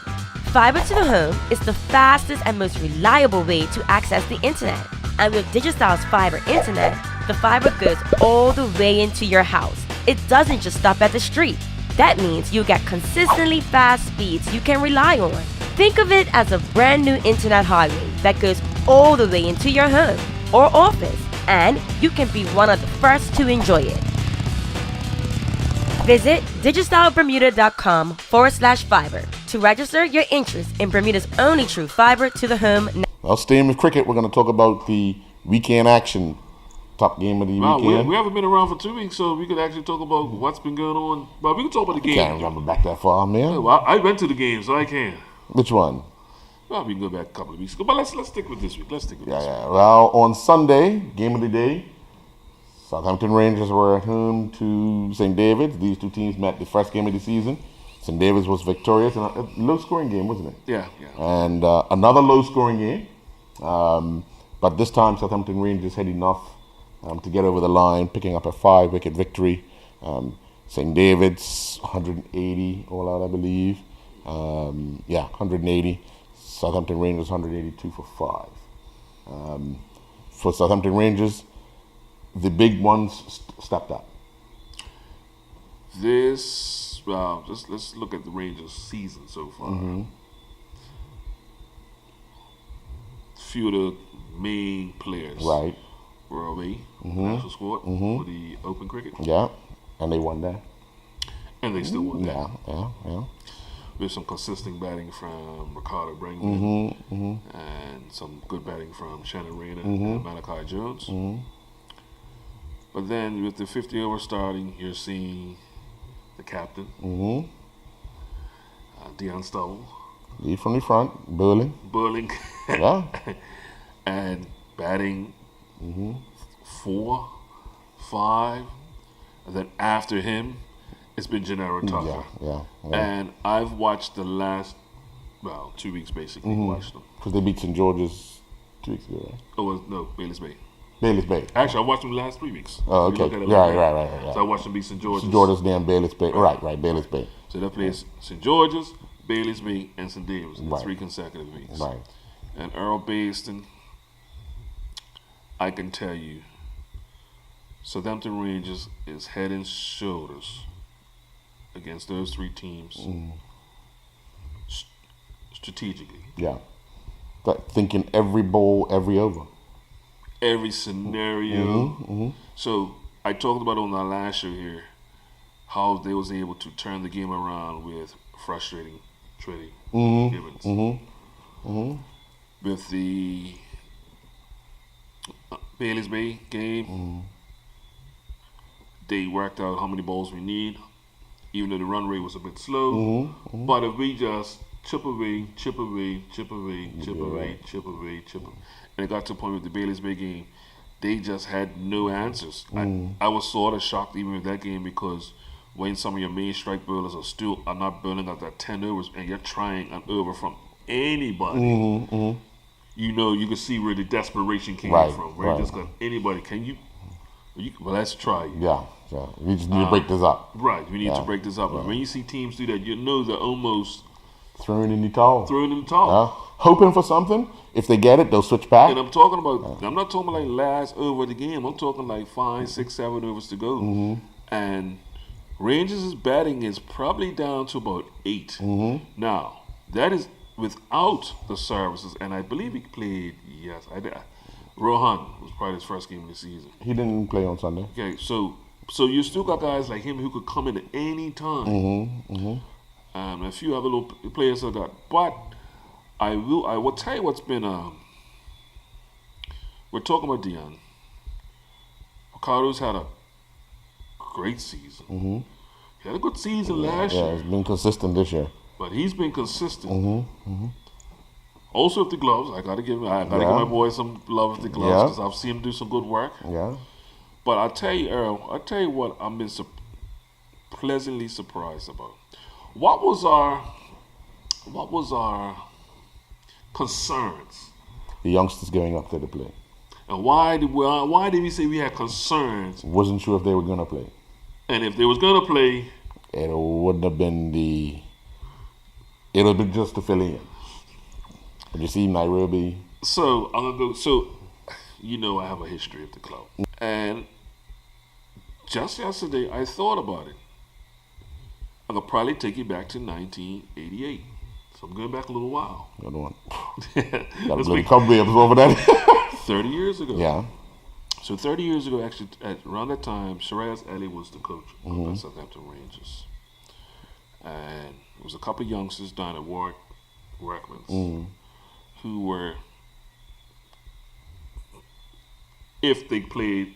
Fiber to the home is the fastest and most reliable way to access the internet. And with Digicel's fiber internet, the fiber goes all the way into your house. It doesn't just stop at the street. That means you get consistently fast speeds you can rely on. Think of it as a brand new internet highway that goes all the way into your home or office, and you can be one of the first to enjoy it. Visit digicelbermuda.com/fiber to register your interest in Bermuda's only true fiber to the home network. Well, staying with cricket, we're going to talk about the weekend action. Top game of the weekend. We haven't been around for 2 weeks, so we could actually talk about what's been going on. But we can talk about the game. Can't remember back that far, man. Well, I went to the game, so I can. Which one? Well, we can go back a couple of weeks ago, but let's stick with this week. Let's stick with this week. Well, on Sunday, game of the day, Southampton Rangers were at home to St. David's. These two teams met the first game of the season. St. David's was victorious in a low-scoring game, wasn't it? Yeah. And another low-scoring game. But this time, Southampton Rangers had enough to get over the line, picking up a 5-wicket victory. St. David's 180 all out, I believe. 180. Southampton Rangers 182 for 5. For Southampton Rangers, the big ones stepped up. Let's look at the Rangers' season so far. Few of the main players were away from the national squad for the Open Cricket. Yeah, and they won that. And they still won that. Yeah. With some consistent batting from Ricardo Bringman and some good batting from Shannon Rayner and Malachi Jones. But then with the 50 over starting, you're seeing the captain, Dion Stowell. Lead from the front, Burling. Yeah. And batting 4, 5, and then after him, it's been Gennaro Tucker. Yeah. And I've watched the last, 2 weeks basically, watched them. Because they beat St. George's 2 weeks ago, right? Oh, no, Bayless Bay. Bayless Bay. Actually, I watched them the last 3 weeks. Oh, okay. Right. So I watched them beat St. George's. St. George's, then Bayless Bay. Right, Bayless Bay. So they played St. George's, Bayless Bay, and St. David's in 3 consecutive weeks. Right. And Earl Baston, I can tell you, Southampton Rangers is head and shoulders against those 3 teams strategically. Yeah. Thinking every ball, every over. Every scenario. So I talked about on our last show here how they was able to turn the game around with frustrating Trey Gibbons. With the Bayless Bay game, they worked out how many balls we need, even though the run rate was a bit slow. But if we just chip away, and it got to a point with the Bayless Bay game, they just had no answers. I was sort of shocked even with that game because when some of your main strike bowlers are not burning out that 10 overs and you're trying an over from anybody, you can see where the desperation came from. Where you just got anybody. Well, let's try. Yeah. We just need to break this up. Right, we need to break this up. And when you see teams do that, they're almost throwing in the towel. Yeah. Hoping for something. If they get it, they'll switch back. And I'm talking about, I'm not talking like last over of the game. I'm talking like 5, 6, 7 overs to go. And Rangers' batting is probably down to about 8. Now, that is without the services. And I believe he played, Rohan was probably his first game of the season. He didn't play on Sunday. Okay, so you still got guys like him who could come in at any time. A few other little players I got. But I will tell you what's been we're talking about Dion. Ricardo's had a great season. He had a good season last year. Yeah, he's been consistent this year. But he's been consistent. Also with the gloves, I gotta give my boy some love with the gloves because I've seen him do some good work. Yeah. But I'll tell you, Earl, what I've been pleasantly surprised about. What was our concerns? The youngsters going up to the plate. And why did we say we had concerns? Wasn't sure if they were gonna play. And if they was gonna play, it wouldn't have been it would have been just to fill in. But you see Nairobi. So I'm gonna go. So I have a history of the club, and just yesterday I thought about it. I could probably take you back to 1988. So I'm going back a little while. Good one. Got a little cobwebs over that. 30 years ago. Yeah. So 30 years ago, actually, around that time, Shiraz Ali was the coach of the Southampton Rangers. And there was a couple of youngsters down at Workman's who were, if they played,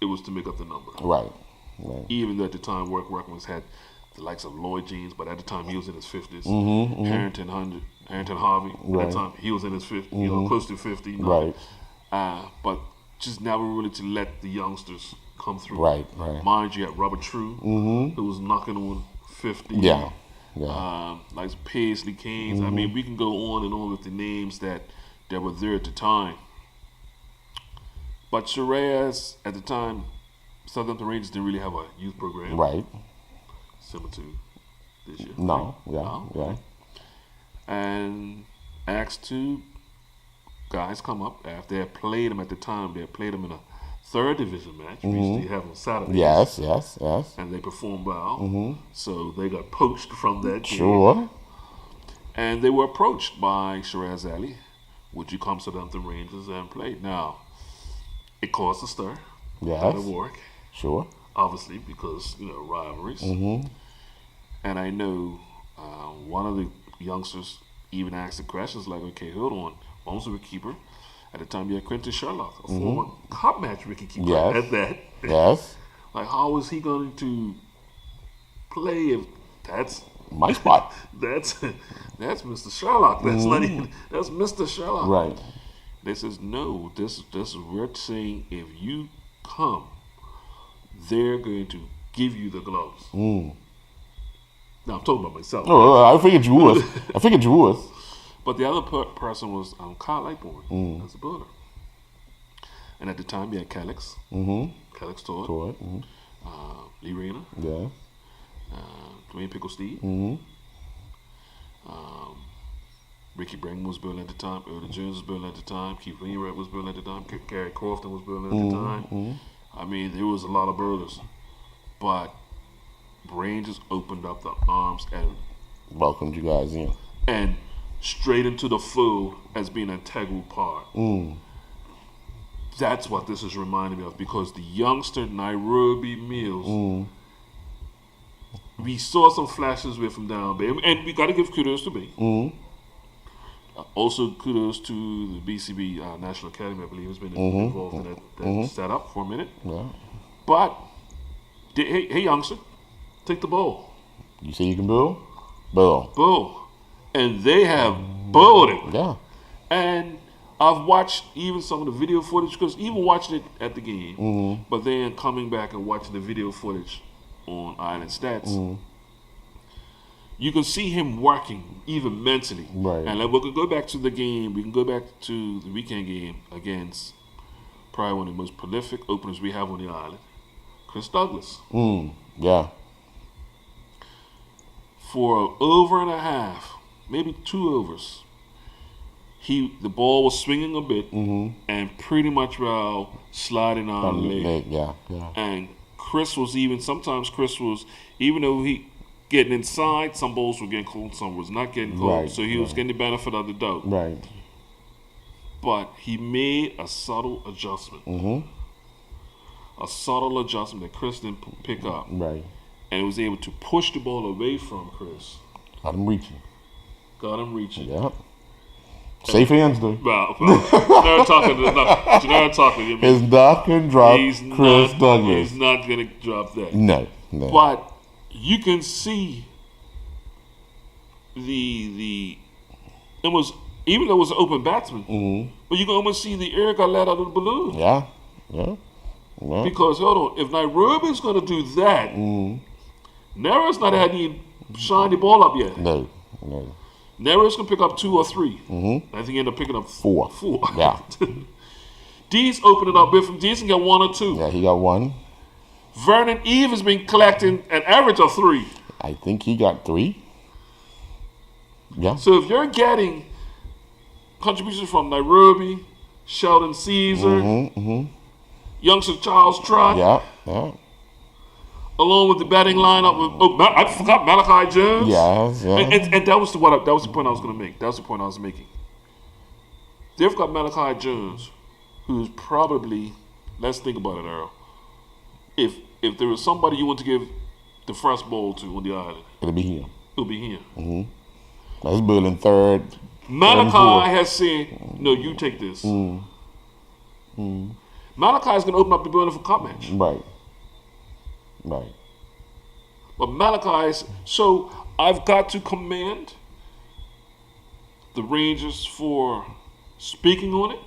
it was to make up the number. Right. Even though at the time Workman's had the likes of Lloyd Jeans, but at the time he was in his 50s. Harrington Anton Harvey. At Right. that time, he was in his 50, close to 50. Right. But just never really to let the youngsters come through. Right, right. Mind you, you had Robert True, who was knocking on 50. Yeah. Yeah. Like Paisley Keynes. I mean, we can go on and on with the names that were there at the time. But Shiraz, at the time, Southampton Rangers didn't really have a youth program. Right. Similar to this year. No. right? Yeah. No? Yeah. And asked two guys come up after they had played them at the time. They had played them in a third division match. We used to have on Saturdays. Yes. Yes. Yes. And they performed well. So they got poached from that game. Sure. And they were approached by Shiraz Ali. Would you come to Southampton Rangers and play? Now, it caused a stir. Yes. Out of work. Sure. Obviously, because, rivalries. And I know one of the youngsters even asked the questions like, okay, hold on. One was a wicketkeeper. At the time, you had Quentin Sherlock, a former cup match wicketkeeper Yes. at that. Yes. Like, how is he going to play if that's My spot. that's Mr. Sherlock. That's not even, that's Mr. Sherlock. Right. They says, no, this we're saying if you come, they're going to give you the gloves. Now I'm talking about myself. Oh, I figured you was. But the other person was Kyle Lightbourne as a bowler. And at the time, you had Calix. Calix Todd. Lee Rayner. Yeah. Dwayne Pickle Steve. Ricky Brangham was bowling at the time. Earl Jones was bowling at the time. Keith Wainwright was bowling at the time. Gary Crofton was bowling at the time. I mean, there was a lot of bowlers. But Rangers opened up the arms and Welcomed you guys in. and straight into the fold as being an integral part. That's what this is reminding me of, because the youngster Nairobi Mills, we saw some flashes with him down there, and we got to give kudos to B. Also, kudos to the BCB National Academy, I believe, has been involved in that setup for a minute. Yeah. But, hey, youngster, take the ball. You say you can build? Build. Bowl. And they have bowled it. Yeah. And I've watched even some of the video footage, because even watching it at the game, but then coming back and watching the video footage on Islandstats, you can see him working even mentally. Right. And like, we can go back to the game. We can go back to the weekend game against probably one of the most prolific openers we have on the island, Chris Douglas. Yeah. For an over and a half, maybe 2 overs, the ball was swinging a bit and pretty much sliding on the leg. Yeah. And sometimes Chris was, even though he getting inside, some balls were getting called, some was not getting called. Right, So he was getting the benefit of the doubt. Right. But he made a subtle adjustment. A subtle adjustment that Chris didn't pick up. Right. And was able to push the ball away from Chris. Got him reaching. Yeah. Safe hands, though. Well, Janelle talking. His knock and drop Chris Douglas. He's not going to drop that. No. But you can see it was, even though it was an open batsman, but you can almost see the air got let out of the balloon. Yeah. Because, hold on, if Nairobi's going to do that, Nara's not had any shine the ball up yet. No. Nara's going to pick up 2 or 3. I think he ended up picking up 4. Yeah. D's opening up bit from D's and got 1 or 2. Yeah, he got 1. Vernon Eve has been collecting an average of 3. I think he got 3. Yeah. So if you're getting contributions from Nairobi, Sheldon Caesar, youngster Charles Trott, Yeah. along with the batting lineup with I forgot Malachi Jones. Yes. And that was the point I was going to make. That was the point I was making. They've got Malachi Jones, who's probably, let's think about it, Earl. If there was somebody you want to give the first ball to on the island, It'll be him. it'll be him. He's building third. Malachi has said, no, you take this. Malachi is going to open up the building for cup match. Right. But Malachi is, so I've got to commend the Rangers for speaking on it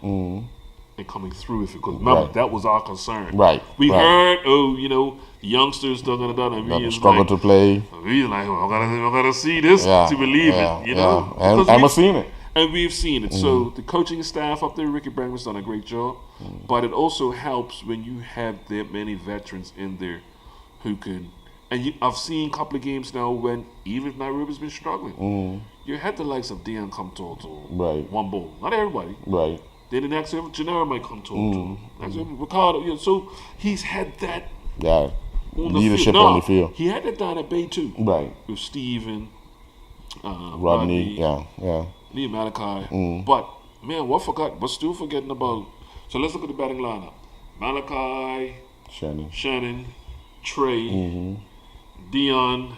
and coming through with it. Because remember, Right. that was our concern. Right. We right. heard, the youngsters da da da, and we is struggle like, to play. we like, I gotta see this Yeah, to believe yeah, it, you know. yeah. Because And we've seen it. And we've seen it. So the coaching staff up there, Ricky Bregman's done a great job. But it also helps when you have that many veterans in there who can. And I've seen a couple of games now when even if Nairobi's been struggling, you had the likes of Dion come to Right. one bowl. Not everybody. Right. Then the next year, Gennaro might come to next year, Ricardo. So he's had that Yeah. on Leadership the field. on the field. He had that down at Bay too. Right. With Steven, Rodney. Yeah. Yeah. Lee Malachi. But man, but still forgetting about. So let's look at the batting lineup. Malachi, Shannon, Trey, Dion,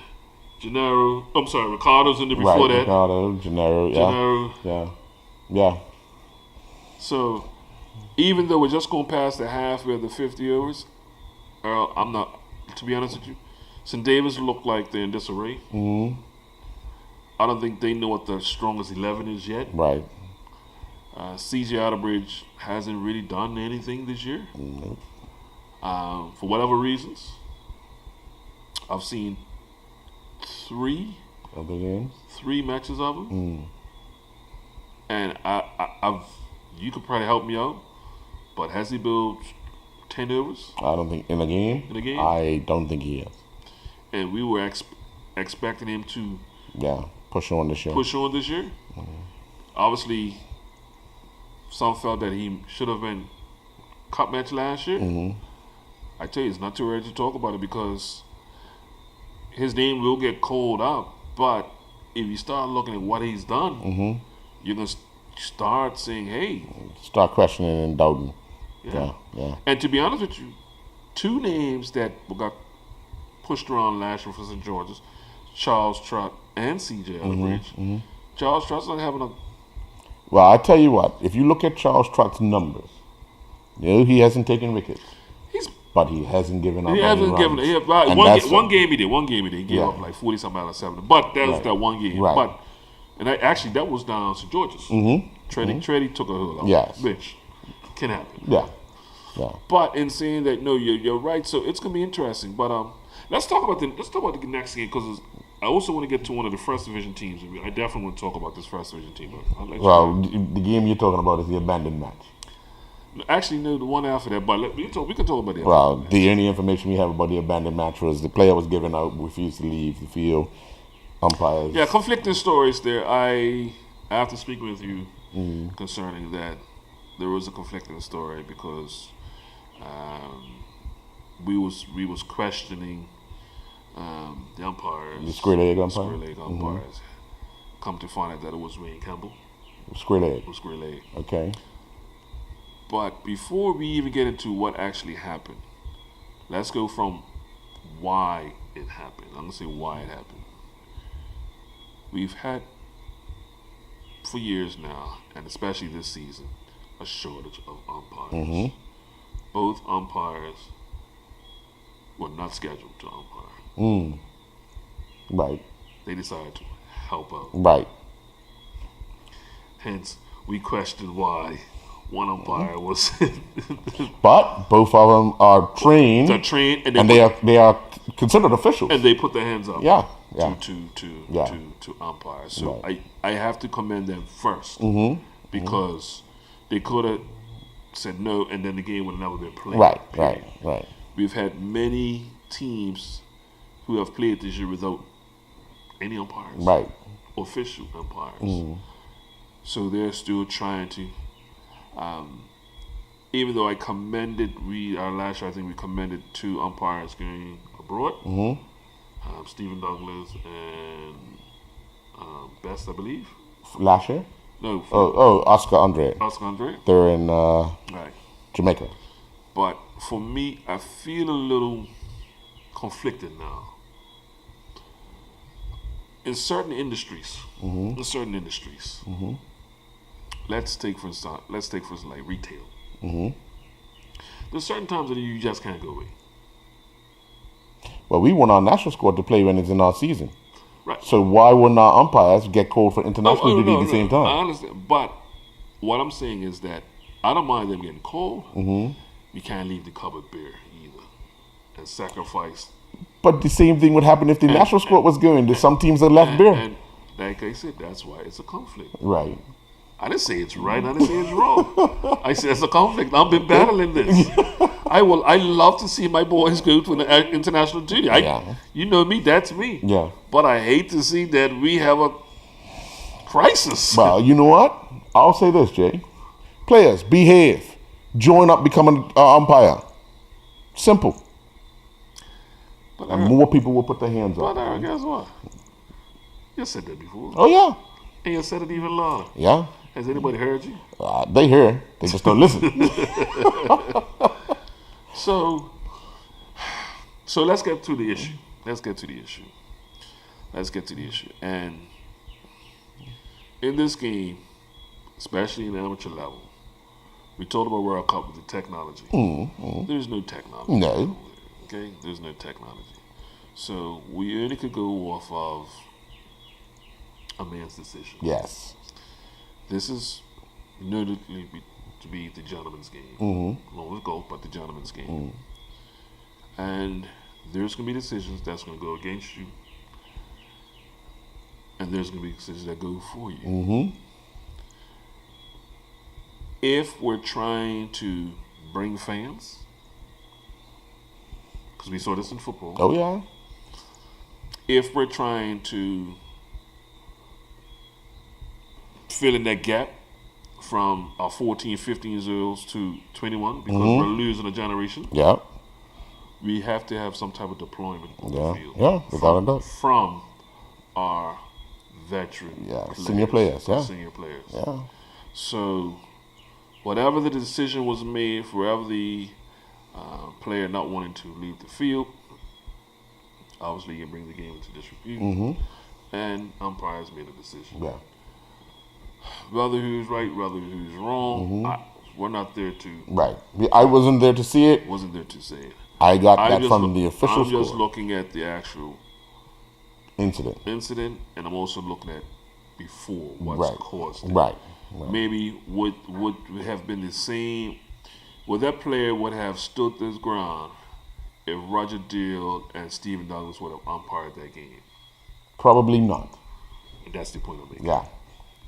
Gennaro. I'm sorry, Ricardo's in there before that. Ricardo, Gennaro. Yeah. Gennaro. Yeah. Yeah. So even though we're just going past the halfway of the 50 overs, Earl, I'm not. To be honest with you, St. Davis look like they're in disarray. I don't think they know what the strongest 11 is yet. Right. CJ Outerbridge hasn't really done anything this year. For whatever reasons. I've seen three Other games. matches of him. And I've you could probably help me out, but has he built 10 overs? I don't think in a game. In a game? I don't think he is. And we were expecting him to push on this year. Obviously, some felt that he should have been cup match last year. I tell you, it's not too early to talk about it because his name will get called up. But if you start looking at what he's done, you're going to start saying, hey. Start questioning and doubting. Yeah. Yeah. And to be honest with you, two names that got pushed around last year for St. George's, Charles Trott and CJ Outerbridge. Charles Trott's not having a... Well, I tell you what, if you look at Charles Trott's numbers, he hasn't taken wickets. But he hasn't given up. He hasn't given up. One game he did. He gave up like 40-something out of 7. But that was that one game. Right. But that was down St. George's. Treddy took a hurdle out. Yes. Which can happen. Yeah. But in saying that, no, you're right. So it's gonna be interesting. But let's talk about the next game because I also want to get to one of the first division teams. I definitely want to talk about this first division team. The game you're talking about is the abandoned match. Actually, no, the one after that. But we can talk about the Well, the only information we have about the abandoned match was the player was given out, refused to leave the field. Umpires. Yeah, conflicting stories there. After speaking with you concerning that, there was a conflicting story because we was questioning the umpires. The square leg umpire? Square leg umpires. Come to find out that it was Wayne Campbell. Square leg. Square leg. Okay. But before we even get into what actually happened, let's go from why it happened. I'm going to say why it happened. We've had, for years now, and especially this season, a shortage of umpires. Both umpires were not scheduled to umpire. Right. They decided to help out. Right. Hence, we questioned why one umpire was. But both of them are trained. They're trained, and they are considered officials. And they put their hands up. Yeah. To umpires. So Right. I have to commend them first because they could have said no, and then the game would have never been played. Right. We've had many teams who have played this year without any umpires. Right. Official umpires. So they're still trying to. Even though I commended, last year I think we commended 2 umpires going abroad. Stephen Douglas and Best, I believe. Last year? No. Oscar Andre. They're in Jamaica. But for me, I feel a little conflicted now. In certain industries, let's take for instance like retail. There's certain times that you just can't go away. Well, we want our national squad to play when it's in our season. Right. So why wouldn't our umpires get called for international duty at the same time? I understand, but what I'm saying is that I don't mind them getting called. Mm-hmm. You can't leave the cupboard bare either, and sacrifice. But the same thing would happen if the national squad was going. There's some teams that left bare. And like I said, that's why it's a conflict. Right. I didn't say it's right. I didn't say it's wrong. I said it's a conflict. I've been battling this. I love to see my boys go to an international duty. You know me. That's me. Yeah. But I hate to see that we have a crisis. Well, you know what? I'll say this, Jay. Players, behave. Join up, become an umpire. Simple. But and more people will put their hands up. But guess what? You said that before. Oh, yeah. And you said it even louder. Yeah. Has anybody heard you? They hear. They just don't listen. So let's get to the issue. And in this game, especially in the amateur level, we talked about World Cup with the technology. Mm-hmm. There's no technology. No. Okay? There's no technology. So we only could go off of a man's decision. Yes. This is notably to be the gentleman's game. Mm-hmm. Along with golf, but the gentleman's game. And there's going to be decisions that's going to go against you. And there's going to be decisions that go for you. Mm-hmm. If we're trying to bring fans, because we saw this in football. Oh, yeah. If we're trying to fill in that gap from our 14, 15 years old to 21, because we're losing a generation. Yeah. We have to have some type of deployment on Yeah. the field. Yeah, without a doubt. From our veteran senior players. Yeah. Senior players. Yeah. So whatever the decision was made, wherever the player not wanting to leave the field, obviously you bring the game into disrepute. Mm-hmm. And umpires made a decision. Yeah. Whether who's right, whether who's wrong, we're not there to. Right. I wasn't there to see it. Wasn't there to say it. I got that from the official I'm just score. looking at the actual incident, and I'm also looking at before what's caused it. Right. Maybe would have been the same. Would that player would have stood his ground if Roger Deal and Stephen Douglas would have umpired that game? Probably not. And that's the point I'm making. Yeah.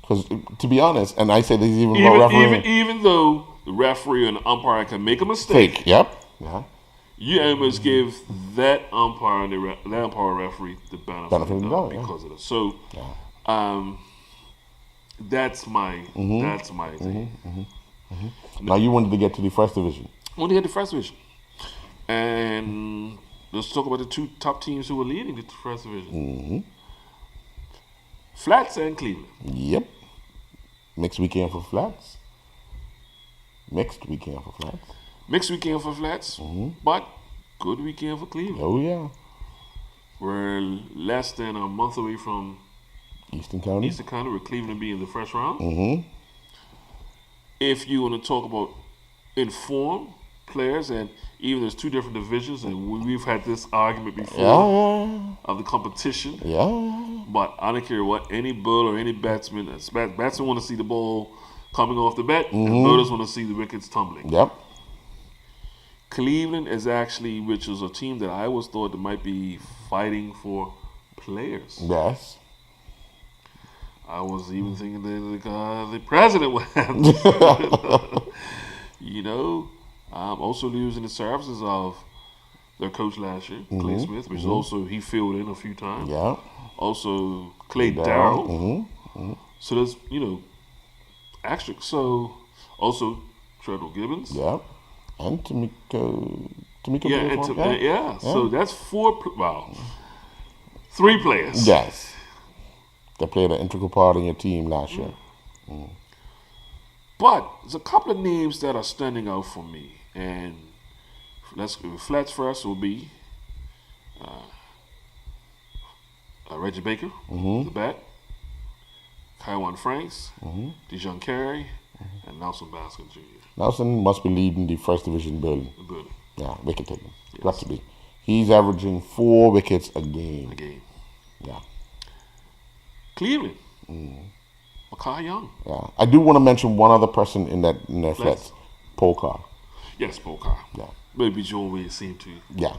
Because to be honest, and I say this even about refereeing. Even though the referee and the umpire can make a mistake. Yep. Yeah. You must give that umpire and that umpire referee the benefit of the doubt because of this. So, that's my thing. Now you wanted to get to the first division. I wanted to get to the first division, and let's talk about the two top teams who were leading the first division. Flats and Cleveland. Yep. Mixed weekend for Flats. Mixed weekend for Flats, but good weekend for Cleveland. Oh, yeah. We're less than a month away from Eastern County, with Cleveland being in the first round. If you want to talk about informed players, and even there's two different divisions, and we've had this argument before of the competition. Yeah. But I don't care what any bull or any batsman want to see the ball coming off the bat, and voters want to see the wickets tumbling. Yep. Cleveland is actually, which is a team that I always thought that might be fighting for players. Yes. I was even thinking that the president would have. Also losing the services of their coach last year, Clay Smith, which also he filled in a few times. Yeah. Also Clay Darrell. So there's extra. So also Treadwell Gibbons. Yeah. And Tamika. Yeah. So that's three players. Yes. That played an integral part in your team last year. But there's a couple of names that are standing out for me, and Flats first will be Reggie Baker, the bat, Kaiwan Franks, Dijon Carey, and Nelson Baskin Jr. Nelson must be leading the first division building. Yeah, wicket taking. Yes. Got to be. He's averaging 4 wickets a game. Yeah. Cleveland. Makai Young. Yeah. I do want to mention one other person in that threat. Polkar. Yes, Polkar. Yeah. Maybe Joel Wade seemed to. Yeah.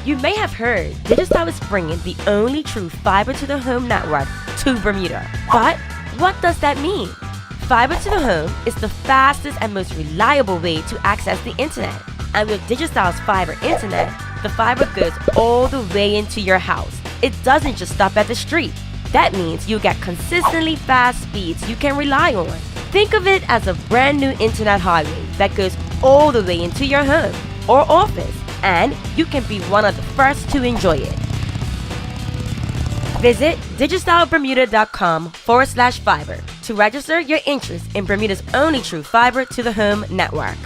You may have heard Digicel is bringing the only true fiber to the home network to Bermuda. But what does that mean? Fiber to the home is the fastest and most reliable way to access the internet. And with Digicel's fiber internet, the fiber goes all the way into your house. It doesn't just stop at the street. That means you get consistently fast speeds you can rely on. Think of it as a brand new internet highway that goes all the way into your home or office, and you can be one of the first to enjoy it. Visit digicelbermuda.com/fiber to register your interest in Bermuda's only true fiber to the home network.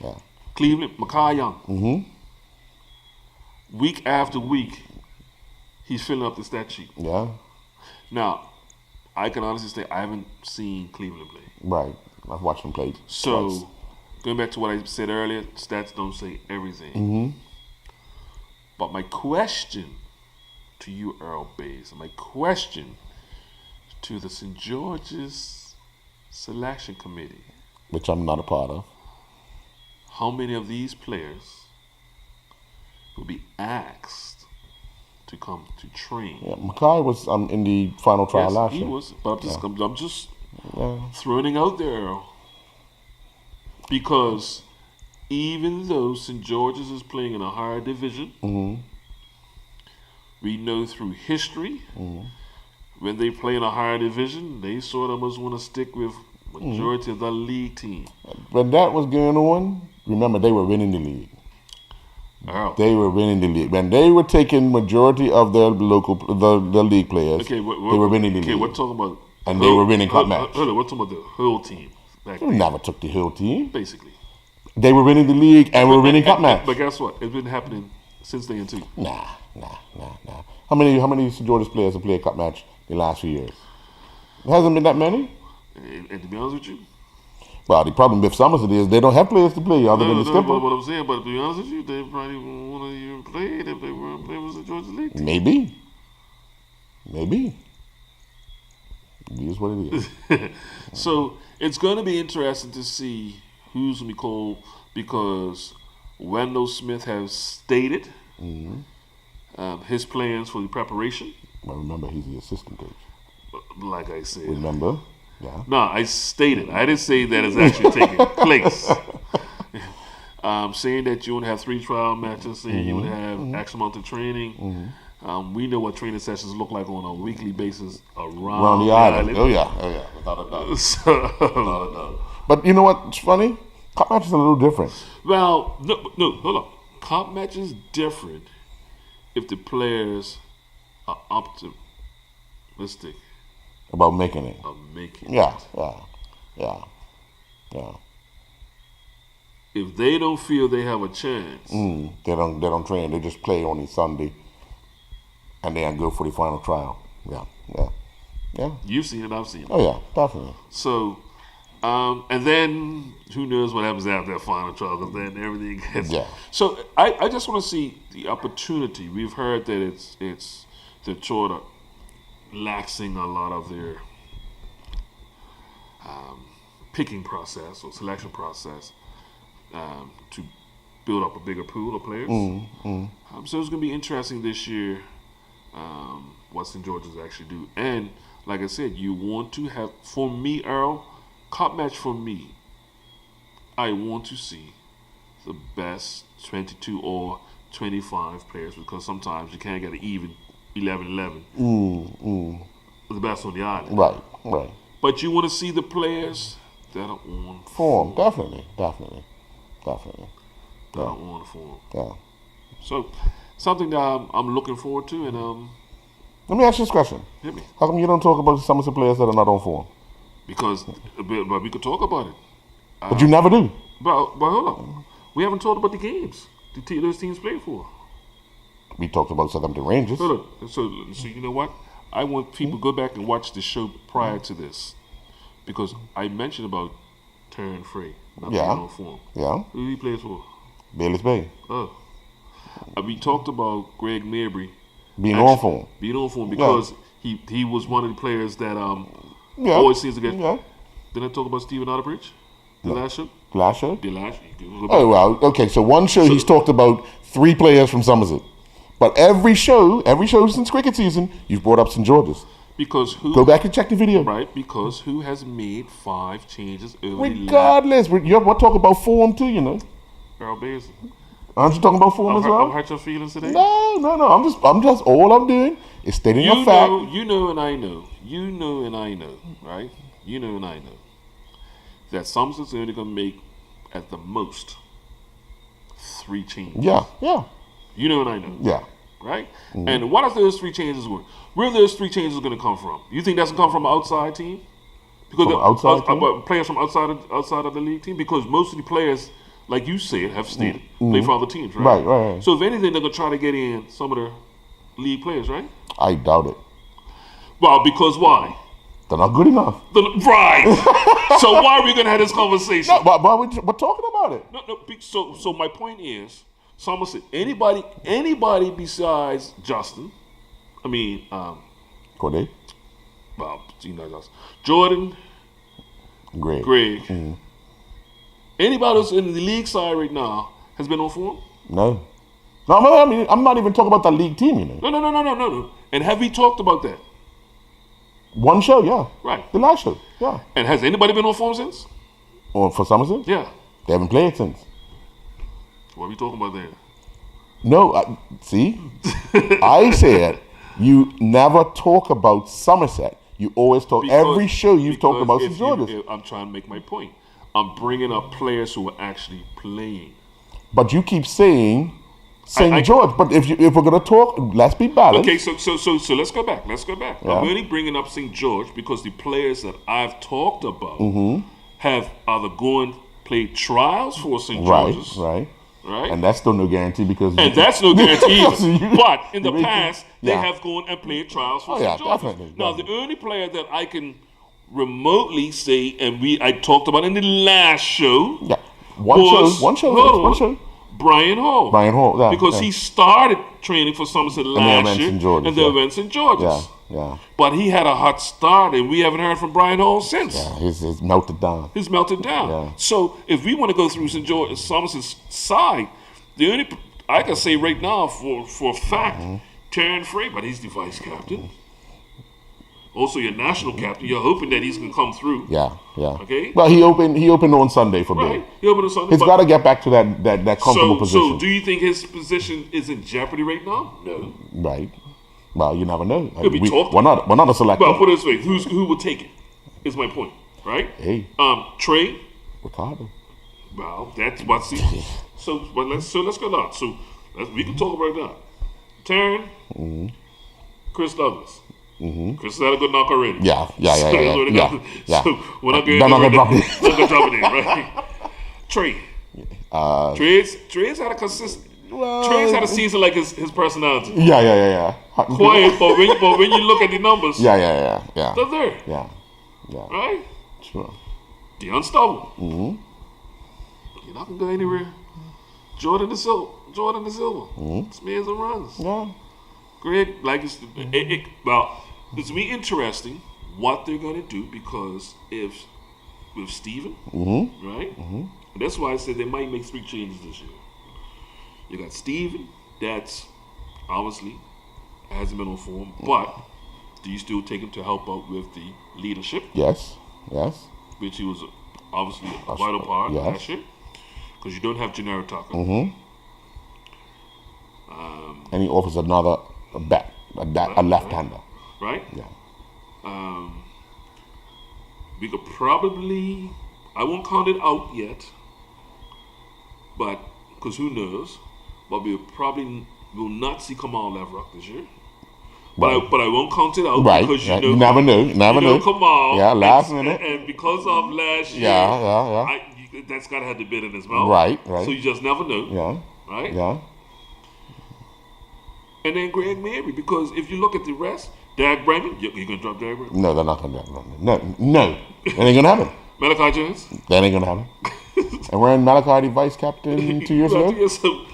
Yeah. Cleveland, Makai Young. Week after week, he's filling up the stat sheet. Yeah. Now, I can honestly say I haven't seen Cleveland play. Right. I've watched him play. So, going back to what I said earlier, stats don't say everything. But my question to you, Earl Bays, my question to the St. George's Selection Committee, which I'm not a part of. How many of these players will be asked to come to train? Yeah, Makai was in the final trial last year. He was, but I'm just throwing it out there, Earl. Because even though St. George's is playing in a higher division, we know through history, when they play in a higher division, they sort of must want to stick with majority of the league team. When that was going on, remember they were winning the league. They were winning the league. When they were taking majority of their the league players, they were winning the league. Okay, we're talking about... And they were winning cup match. We're talking about the whole team. We never took the whole team. Basically. They were winning the league and we were winning cup match. But guess what? It's been happening since then too. Nah. How many St. George's players have played a cup match the last few years? It hasn't been that many. And to be honest with you, well, the problem with Somerset is they don't have players to play other than the skipper. What I'm saying, but to be honest with you, they probably wouldn't have even played if they weren't playing with the Georgia League team. Maybe. It is what it is. So it's going to be interesting to see who's going to be called, because Wendell Smith has stated his plans for the preparation. Well, remember, he's the assistant coach. Like I said. Remember? Yeah. No, I stated. I didn't say that it's actually taking place. Saying that you want to have 3 trial matches, saying you want to have X amount of training. We know what training sessions look like on a weekly basis around the island. Oh yeah, without a doubt. Without a doubt. But you know what's funny? Cup match is a little different. Well, no, hold on. Cup match is different if the players are optimistic about making it. Yeah. If they don't feel they have a chance, they don't train. They just play on Sunday, and then go for the final trial. Yeah. You've seen it. I've seen it. Oh yeah, definitely. So, and then who knows what happens after that final trial? Because then everything gets. Yeah. So I just want to see the opportunity. We've heard that it's they're sort of laxing a lot of their picking process or selection process to build up a bigger pool of players. So it's going to be interesting this year what St. George's actually do. And like I said, you want to have, for me, Earl, cup match for me, I want to see the best 22 or 25 players, because sometimes you can't get an even 11-11. The best on the island. Right. But you want to see the players that are on form. Definitely. That are on form. Yeah. So, something that I'm looking forward to. And let me ask you this question. Hit me. How come you don't talk about some of the players that are not on form? Because, but we could talk about it. But you never do. But hold on. We haven't talked about the games those teams play for. We talked about Southampton Rangers. Hold on. So you know what? I want people to go back and watch the show prior to this, because I mentioned about Terran Frey not being on form. Yeah. Who he plays for? Bailey's Bay. Oh. We talked about Greg Mabry being on form. Being on form because he was one of the players that Yeah. always seems to get. Yeah. Didn't I talk about Stephen Otterbridge? The last show? Last show? The last show. Oh, well, okay. So one show he's talked about 3 players from Somerset. But every show since cricket season, you've brought up St. George's. Because who? Go back and check the video. Right, because who has made 5 changes early? Regardless, we're talking about form too, you know. Earl Bears. Aren't you talking about form as well? I'm hurt your feelings today. No. I'm just all I'm doing is stating a fact. You know, and I know. You know, and I know. Right? You know, and I know that Somerset's only going to make at the most 3 changes. Yeah. You know, and I know. Yeah. Right? Mm-hmm. And what are those 3 changes going? Where are those 3 changes going to come from? You think that's going to come from an outside team? Because players from outside of the league team? Because most of the players, like you said, have stayed, play for other teams, right? Right. So if anything, they're going to try to get in some of the league players, right? I doubt it. Well, because why? They're not good enough. Right. So why are we going to have this conversation? No, but we're talking about it. No. So my point is, Somerset, anybody besides Justin, Corday? Well, Justin. Jordan, Greg. Mm-hmm. Anybody else in the league side right now has been on form? No, I'm not even talking about that league team, you know. No. And have we talked about that? One show, yeah. Right. The last show, yeah. And has anybody been on form since? Or for Somerset? Yeah. They haven't played since. What are we talking about there? No, see? I said you never talk about Somerset. You always talk, every show you've talked about St. George's. I'm trying to make my point. I'm bringing up players who are actually playing. But you keep saying St. George. But if we're going to talk, let's be balanced. Okay, so let's go back. Yeah. I'm really bringing up St. George because the players that I've talked about have either played trials for St. George's. Right. And that's still no guarantee because... And that's no guarantee either. But in the past, they have gone and played trials for St. George's. Definitely. Now, the only player that I can remotely say, and I talked about in the last show... Yeah. One show. Brian Hall. Yeah. Because he started training for Somerset last year. And then went St. George's. Yeah. But he had a hot start, and we haven't heard from Brian Hall since. Yeah, he's melted down. Yeah. So if we want to go through Somerset's side, the only I can say right now for a fact, Terran Frey, but he's the vice captain. Also, your national captain. You're hoping that he's gonna come through. Yeah. Okay. Well, he opened on Sunday for Bill. He opened on Sunday. He's got to get back to that comfortable position. So, do you think his position is in jeopardy right now? No. Right. Well, you never know. We're not a selector. Well, put it this way: who will take it? Is my point, right? Hey. Trey. Ricardo. Well, that's what's let's go down. So we can talk about that. Taryn. Chris Douglas. Chris had a good knock already. Yeah. So we're not gonna drop it in, right? Trey. Trey's had a consistent. Trey's had a season like his personality. Yeah. Quiet, but when you look at the numbers, yeah. They're there. Yeah. Right? Sure. The unstoppable. You're not gonna go anywhere. Jordan the Silver. This man's and runs. Yeah. Greg, it's to be interesting what they're gonna do because with Steven, right? And that's why I said they might make 3 changes this year. You got Steven, that's obviously hasn't been on form, but do you still take him to help out with the leadership? Yes. Which he was obviously a vital part last year, because you don't have Gennaro Tucker. And he offers another a left-hander. Right? Yeah. We could probably, I won't count it out yet, but because who knows? But we probably will not see Kamal Lavrock this year. But I won't count it out because you never know. Kamal. Yeah, last minute. And because of last year, that's got to have the bit in his mouth. Right. So you just never know. Yeah. Right? Yeah. And then Greg Mabry, because if you look at the rest, Dag Brennan, you going to drop Dag Brennan? No, they're not going to drop Brennan. No. That ain't going to happen. Malachi Jones? That ain't going to happen. And weren't Malachi the vice captain 2 years ago?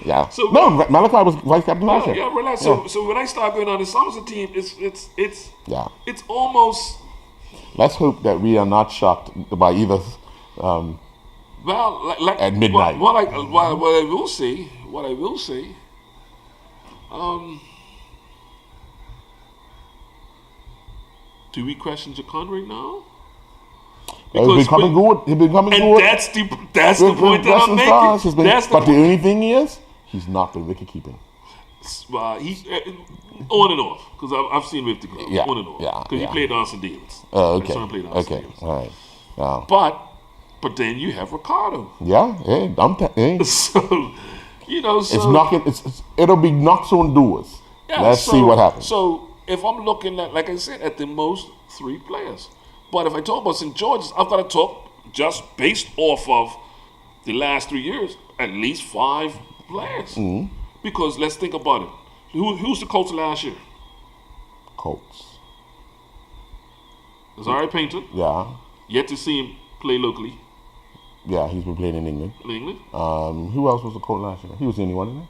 Yeah, so Malachi was vice captain last year. Yeah, relax. So when I start going on the Somerset team, it's almost. Let's hope that we are not shocked by either. At midnight. What I will say. Do we question Jacon right now? He's been coming good. And that's the point that I'm making. But the only thing is, he's not been wicket keeping. He's on and off, because I've seen him with the club. On and off. Because he played on St. David's. Okay. All right. But then you have Ricardo. Yeah. Hey. So it'll be knocks on doors. Yeah, Let's see what happens. So if I'm looking at, like I said, at the most 3 players. But if I talk about St. George's, I've got to talk just based off of the last 3 years, at least 5 players. Mm-hmm. Because let's think about it. Who's the coach last year? Colts. Zari Painter. Yeah. Yet to see him play locally. Yeah, he's been playing in England. Who else was the coach last year? He was the only one, isn't he?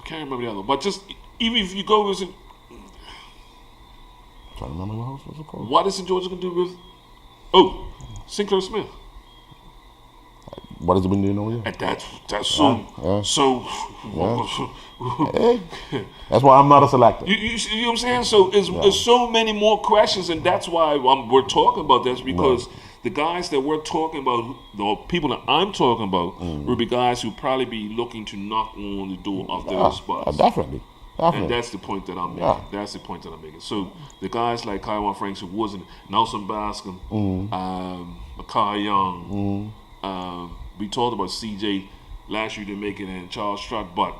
I can't remember the other. But just, even if you go with... Trying to remember who else was the coach. What is St. George going to do with... Sinclair Smith. What has he been doing over here? And that's so... Hey, that's why I'm not a selector. You know what I'm saying? So it's so many more questions, and that's why we're talking about this, because the guys that we're talking about, the people that I'm talking about, will be guys who probably be looking to knock on the door of their spots. Definitely. And that's the point that I'm making. So the guys like Kaiwan Franks, who wasn't, Nelson Bascom, Makai Young, we talked about CJ last year to make it, and Charles Strutt, but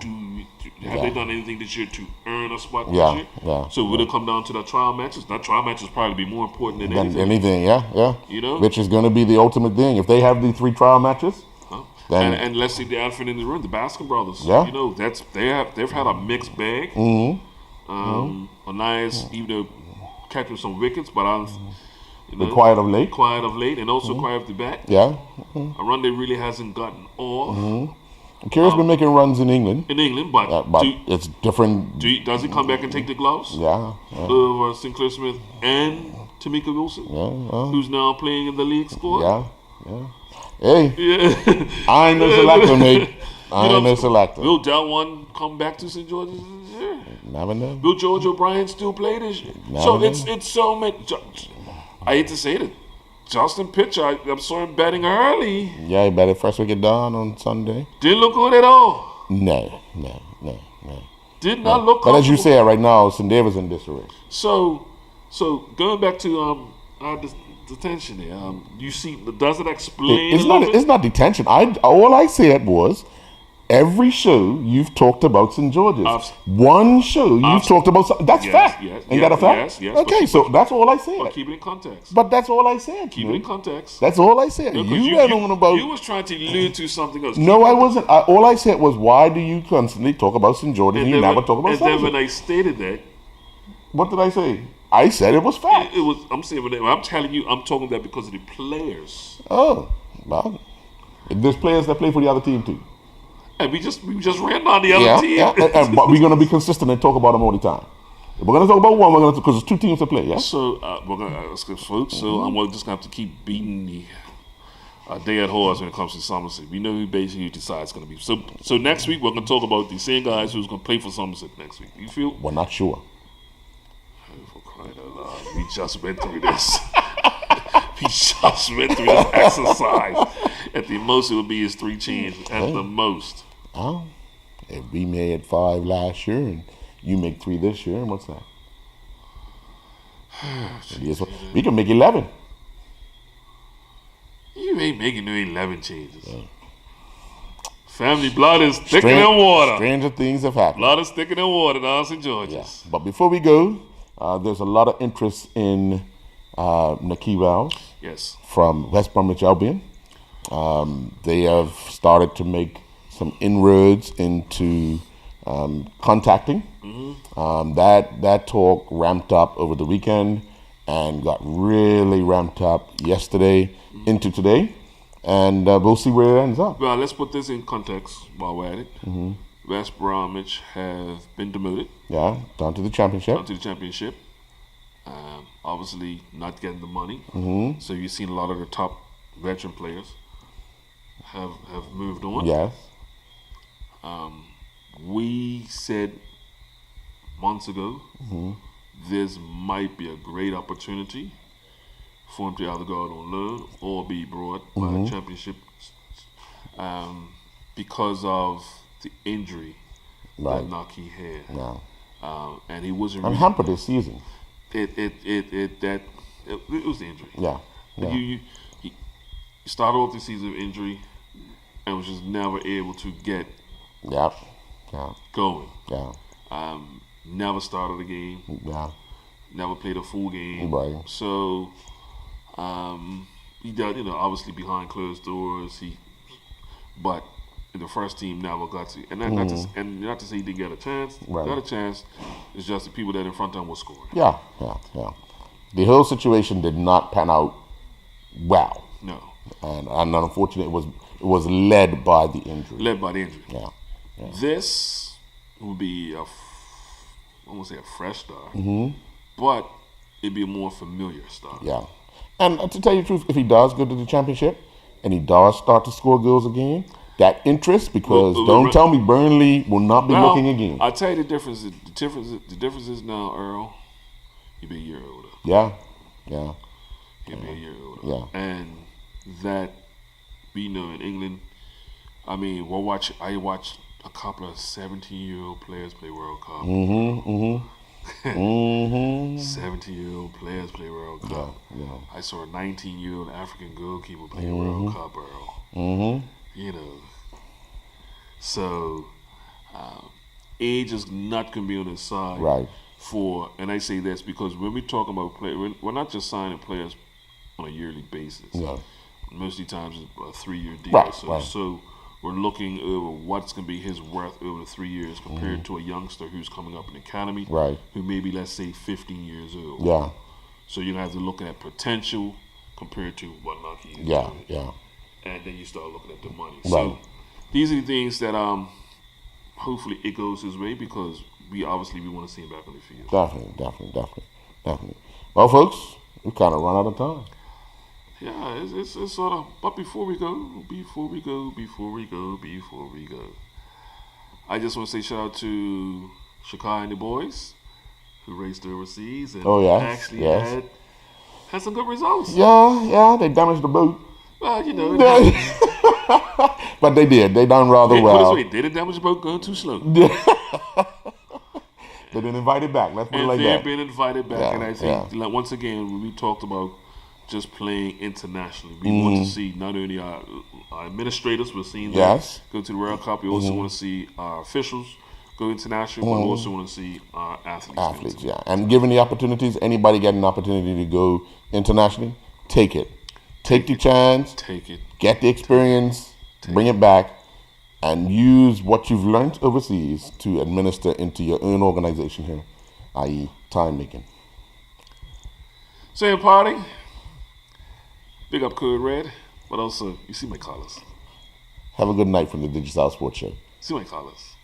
have they done anything this year to earn a spot this year? Yeah. So would it come down to the trial matches? That trial matches probably be more important than anything. Yeah. You know? Which is going to be the ultimate thing. If they have the 3 trial matches, then... And let's see the elephant in the room, the Bascom brothers. Yeah. You know, they've had a mixed bag. Onias, even though catching some wickets, but quiet of late. And also quiet off the bat. Yeah. A run that really hasn't gotten off. Kira's been making runs in England. But it's different. Does he come back and take the gloves? Yeah. Over Sinclair Smith and Tamika Wilson, who's now playing in the league squad? Yeah. Hey, I ain't no selector, mate. I ain't no selector. Will Delwan come back to St. George's this year? Never know. Will George O'Brien still play this year? It's so many. I hate to say it. Justin Pitcher, I saw him batting early. Yeah, he batted first wicket down on Sunday. Didn't look good at all. No. Did not look good. But as you say, right now, St. David's in disarray. So going back to detention there, you see, does it explain? It's not detention. All I said was, every show you've talked about St. George's. One show you've talked about something. That's fact. Ain't that a fact? Yes. Okay, so that's all I said. But keep it in context. But that's all I said. Keep it in context. That's all I said. No, you went on about... You was trying to allude to something else. No, I wasn't. All I said was, why do you constantly talk about St. George's and you never talk about St. And then when I stated that... What did I say? I said it was fact. I'm telling you, I'm talking that because of the players. Oh, well, there's players that play for the other team too. And we just ran on the other team. But we're gonna be consistent and talk about them all the time. If we're gonna talk about one, because there's 2 teams to play. Yeah. So we're gonna skip folks. So I'm just gonna have to keep beating the dead horse when it comes to Somerset. We know who basically decides going to be. So next week we're gonna talk about the same guys who's gonna play for Somerset next week. You feel? We're not sure. For crying out loud, we just went through this. We just went through this exercise. At the most, it would be his 3 changes. At the most. Oh, if we made 5 last year and you make 3 this year, what's that? We can make 11. You ain't making no 11 changes. Yeah. Family blood is thicker than water. Stranger things have happened. Blood is thicker than water down St. George's. Yeah. But before we go, there's a lot of interest in Naki Wells. Yes. From West Bromwich Albion. They have started to make some inroads into contacting. Mm-hmm. That talk ramped up over the weekend, and got really ramped up yesterday into today. And we'll see where it ends up. Well, let's put this in context while we're at it. West Bromwich have been demoted. Yeah, down to the championship. Obviously not getting the money. So you've seen a lot of the top veteran players have moved on. Yes. We said months ago this might be a great opportunity for him to either go out on loan or be brought by a championship because of the injury that Naki had. Yeah. And he wasn't I'm hampered this season. It was the injury. Yeah. You started off the season with injury and was just never able to get going. Yeah. Never started a game. Yeah. Never played a full game. Right. So he did, obviously behind closed doors. But the first team never got to, and not to say he didn't get a chance. Right. Got a chance. It's just the people that in front of him were scoring. Yeah. The whole situation did not pan out well. No. And unfortunately, it was led by the injury. Yeah. This will be I won't say a fresh start, but it'd be a more familiar start. Yeah. And to tell you the truth, if he does go to the championship and he does start to score goals again, that interest, because don't tell me Burnley will not be looking again. I'll tell you the difference. The difference is now, Earl, he'll be a year older. Yeah. He'll be a year older. Yeah. And that, in England, I watched a couple of 17-year-old players play World Cup. 17-year-old players play World Cup. Yeah. I saw a 19-year-old African goalkeeper play World Cup, Earl. So age is not going to be on his side. Right. And I say this because when we talk about players, we're not just signing players on a yearly basis. Yeah. Most of the times it's a 3-year deal. Right. So we're looking over what's going to be his worth over the 3 years compared to a youngster who's coming up in the academy, right, who may be, let's say, 15 years old. Yeah. So you're going to have to look at potential compared to what Naki is doing. Yeah. And then you start looking at the money. Right. So these are the things that hopefully it goes his way because we want to see him back on the field. Definitely. Well, folks, we kind of run out of time. Yeah, it's sort of. But before we go, I just want to say shout out to Shakai and the boys who raced overseas and actually had some good results. Yeah, they damaged the boat. Well, but they did. They done rather well. They didn't damage the boat going too slow. They've been invited back. Let's put it like that. They've been invited back, and I think once again when we talked about just playing internationally, we want to see not only our administrators, we're seeing them go to the World Cup. We also want to see our officials go international, but we also want to see our athletes. And given the opportunities, anybody getting an opportunity to go internationally, take it. Take the chance. Take it. Get the experience. Bring it back. And use what you've learned overseas to administer into your own organization here, i.e. time making. Same party. Big up Code Red. But also, you see my collars. Have a good night from the Digicel Sports Show. See my collars.